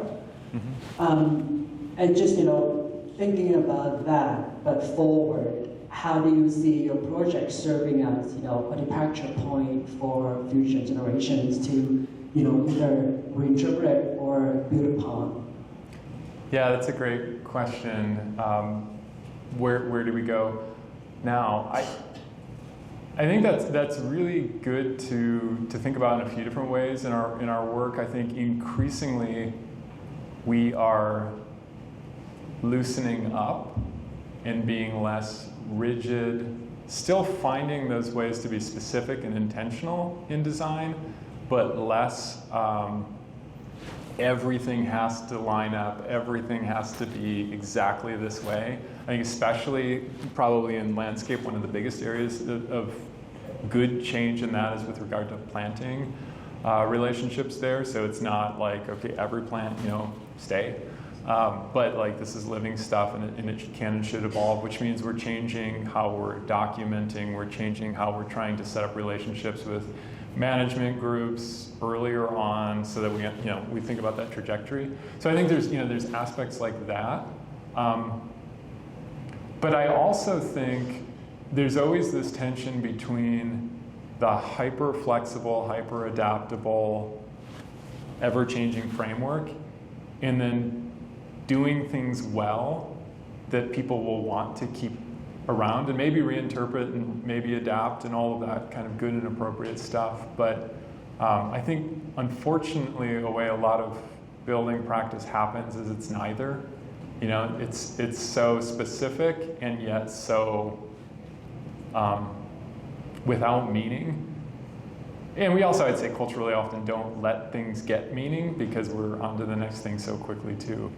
And just thinking about that, but forward, how do you see your project serving as a departure point for future generations to either reinterpret or build upon? Yeah, that's a great question. Where do we go now? I think that's really good to think about in a few different ways in our work. I think increasingly we are loosening up and being less rigid, still finding those ways to be specific and intentional in design, but less everything has to line up, everything has to be exactly this way. I think especially probably in landscape, one of the biggest areas of good change in that is with regard to planting relationships there. So it's not like, okay, every plant, stay. But like this is living stuff and it can and should evolve, which means we're changing how we're documenting, we're changing how we're trying to set up relationships with management groups earlier on so that we think about that trajectory. So I think there's aspects like that. But I also think there's always this tension between the hyper-flexible, hyper-adaptable, ever-changing framework and then doing things well that people will want to keep around and maybe reinterpret and maybe adapt and all of that kind of good and appropriate stuff. But I think, unfortunately, the way a lot of building practice happens is it's neither. It's so specific and yet so without meaning. And we also, I'd say, culturally often don't let things get meaning because we're on to the next thing so quickly too.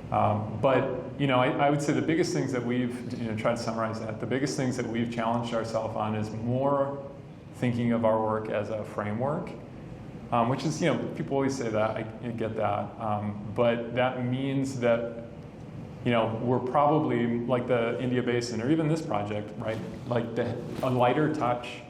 But I would say the biggest things that we've tried to summarize that. The biggest things that we've challenged ourselves on is more thinking of our work as a framework, which is people always say that. I get that, but that means that we're probably like the India Basin or even this project, right? Like a lighter touch,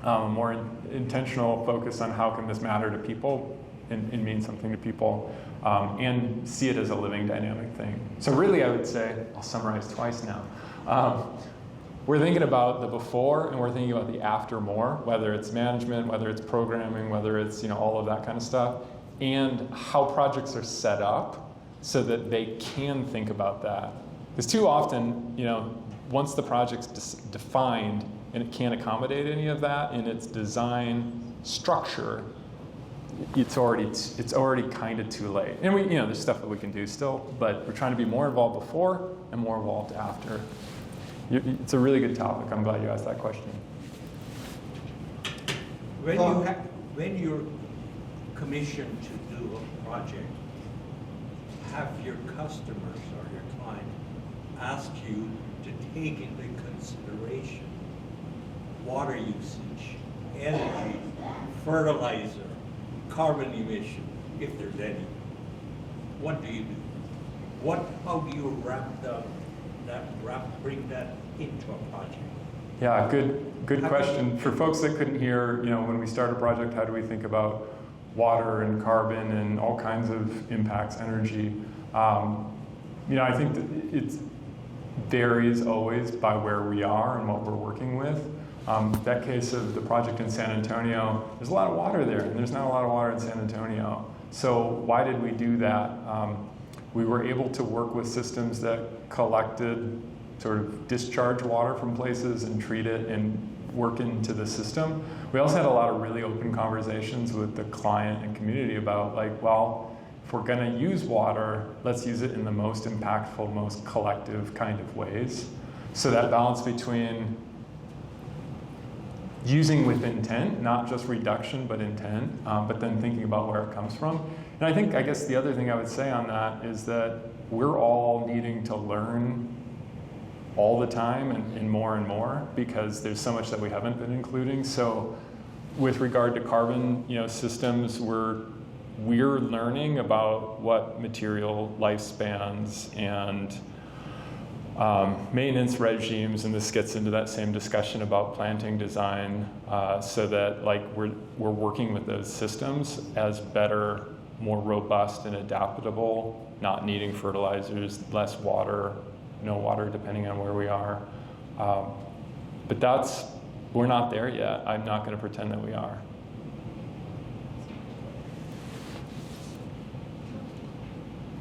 more intentional focus on how can this matter to people and mean something to people. And see it as a living, dynamic thing. So really, I would say, I'll summarize twice now. We're thinking about the before, and we're thinking about the after more, whether it's management, whether it's programming, whether it's all of that kind of stuff, and how projects are set up so that they can think about that. Because too often, once the project's defined and it can't accommodate any of that in its design structure, it's already kind of too late. And there's stuff that we can do still, but we're trying to be more involved before and more involved after. It's a really good topic. I'm glad you asked that question. When you're commissioned to do a project, have your customers or your client ask you to take into consideration water usage, energy, fertilizer, carbon emission, if there's any? What do you do? How do you bring that into a project? Yeah, good question. For folks that couldn't hear, when we start a project, how do we think about water and carbon and all kinds of impacts, energy? I think that it varies always by where we are and what we're working with. That case of the project in San Antonio, there's a lot of water there, and there's not a lot of water in San Antonio. So why did we do that? We were able to work with systems that collected sort of discharge water from places and treat it and work into the system. We also had a lot of really open conversations with the client and community about like, well, if we're going to use water, let's use it in the most impactful, most collective kind of ways. So that balance between using with intent, not just reduction, but intent, but then thinking about where it comes from. And I guess the other thing I would say on that is that we're all needing to learn all the time and more because there's so much that we haven't been including. So with regard to carbon, systems, we're learning about what material lifespans and maintenance regimes, and this gets into that same discussion about planting design, so that like we're working with those systems as better, more robust and adaptable, not needing fertilizers, less water, no water depending on where we are. But we're not there yet. I'm not going to pretend that we are.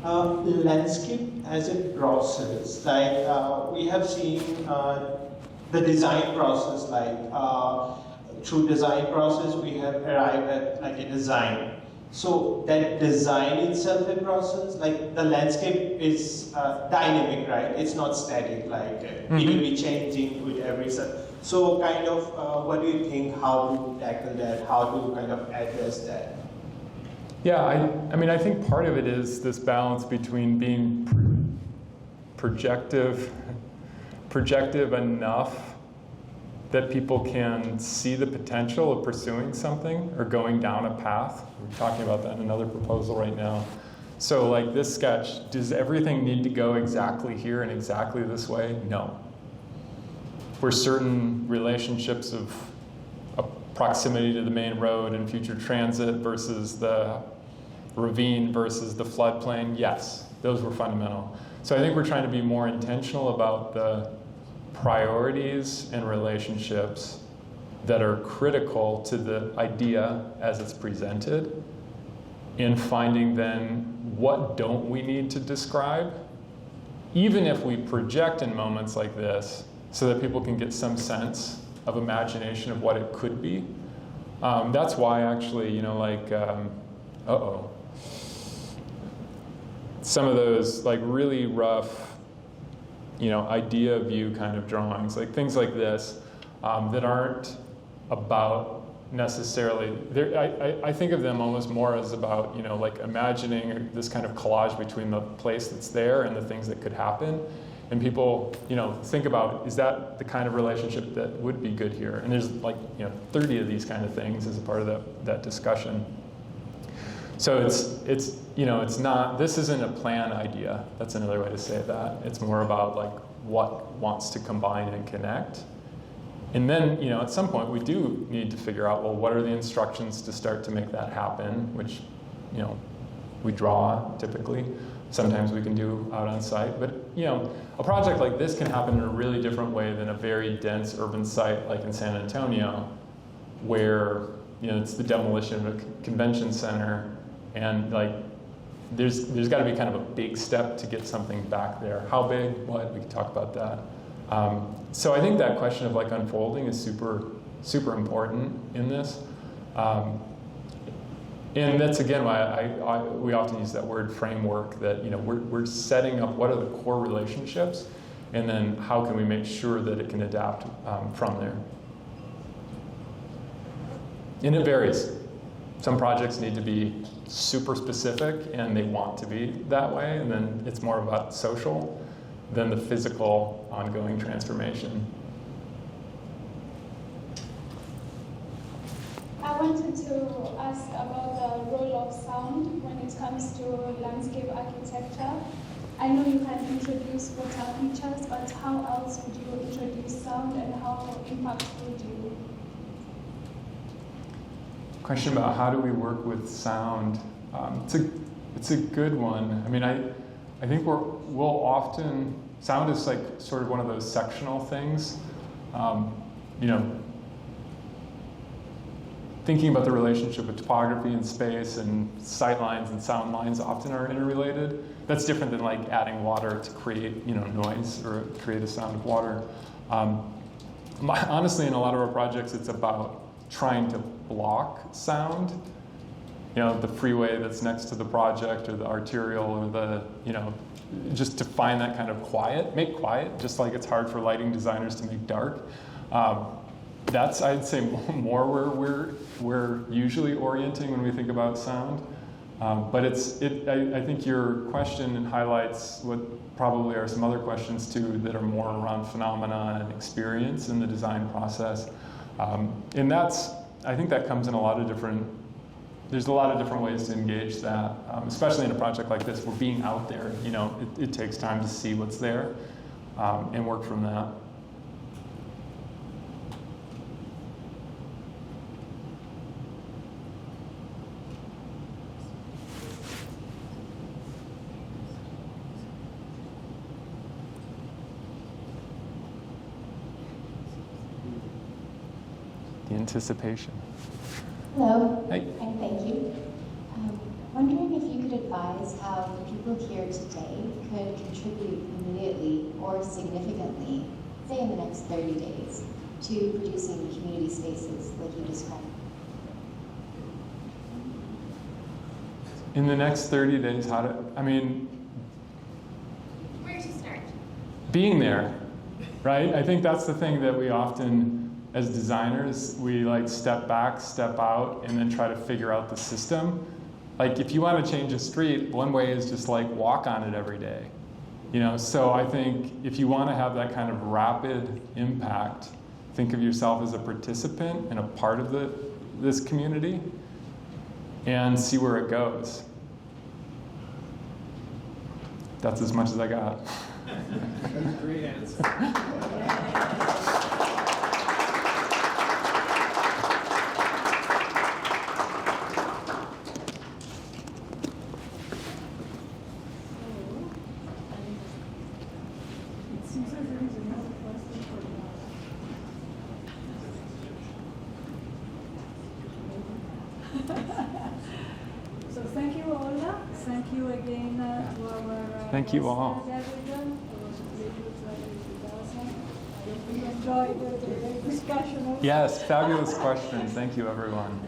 Landscape as a process, like we have seen the design process, like through design process we have arrived at like a design. So that design itself a process, like the landscape is dynamic, right? It's not static, like it will be changing with every set. So kind of what do you think, how to tackle that, how to kind of address that? Yeah, I think part of it is this balance between being projective enough that people can see the potential of pursuing something or going down a path. We're talking about that in another proposal right now. So like this sketch, does everything need to go exactly here and exactly this way? No. For certain relationships of proximity to the main road and future transit versus the ravine versus the floodplain, yes, those were fundamental. So I think we're trying to be more intentional about the priorities and relationships that are critical to the idea as it's presented, in finding then what don't we need to describe, even if we project in moments like this, so that people can get some sense of imagination of what it could be. That's why actually, some of those like really rough, idea view kind of drawings, like things like this, that aren't about necessarily, I think of them almost more as about, like imagining this kind of collage between the place that's there and the things that could happen. And people, think about, is that the kind of relationship that would be good here? And there's like, 30 of these kind of things as a part of that discussion. So it's not, this isn't a plan idea. That's another way to say that. It's more about like what wants to combine and connect. And then, at some point we do need to figure out, well, what are the instructions to start to make that happen, which, we draw typically. Sometimes we can do out on site, but a project like this can happen in a really different way than a very dense urban site like in San Antonio, where it's the demolition of a convention center, and like there's got to be kind of a big step to get something back there. How big? What? We can talk about that. So I think that question of like unfolding is super important in this. And that's again why we often use that word framework, that we're setting up what are the core relationships, and then how can we make sure that it can adapt from there. And it varies. Some projects need to be super specific and they want to be that way, and then it's more about social than the physical ongoing transformation. I wanted to ask about the role of sound when it comes to landscape architecture. I know you can introduce water features, but how else would you introduce sound, and how impactful do you? Question about how do we work with sound? It's a good one. I mean, I think we'll often, sound is like sort of one of those sectional things. Thinking about the relationship with topography and space and sight lines and sound lines often are interrelated. That's different than like adding water to create noise or create a sound of water. honestly, in a lot of our projects, it's about trying to block sound. You know, the freeway that's next to the project, or the arterial, or the, you know, just to find that kind of quiet, make quiet, just like it's hard for lighting designers to make dark. That's, I'd say, more where we're usually orienting when we think about sound. But I think your question highlights what probably are some other questions too that are more around phenomena and experience in the design process. And I think that comes in there's a lot of different ways to engage that, especially in a project like this. We're being out there, you know, it takes time to see what's there and work from that. The anticipation. Hello, Hey. and thank you. Wondering if you could advise how the people here today could contribute immediately or significantly, say in the next 30 days, to producing community spaces like you described. In the next 30 days, Where to start? Being there, right? I think that's the thing that we often, as designers, we like step back, step out, and then try to figure out the system. Like if you want to change a street, one way is just like walk on it every day. You know, so I think if you want to have that kind of rapid impact, think of yourself as a participant and a part of this community and see where it goes. That's as much as I got. Great answer. So thank you all. Thank you again to our Thank you all. guests and everyone. I hope you enjoyed the discussion. Yes, fabulous questions. Thank you, everyone.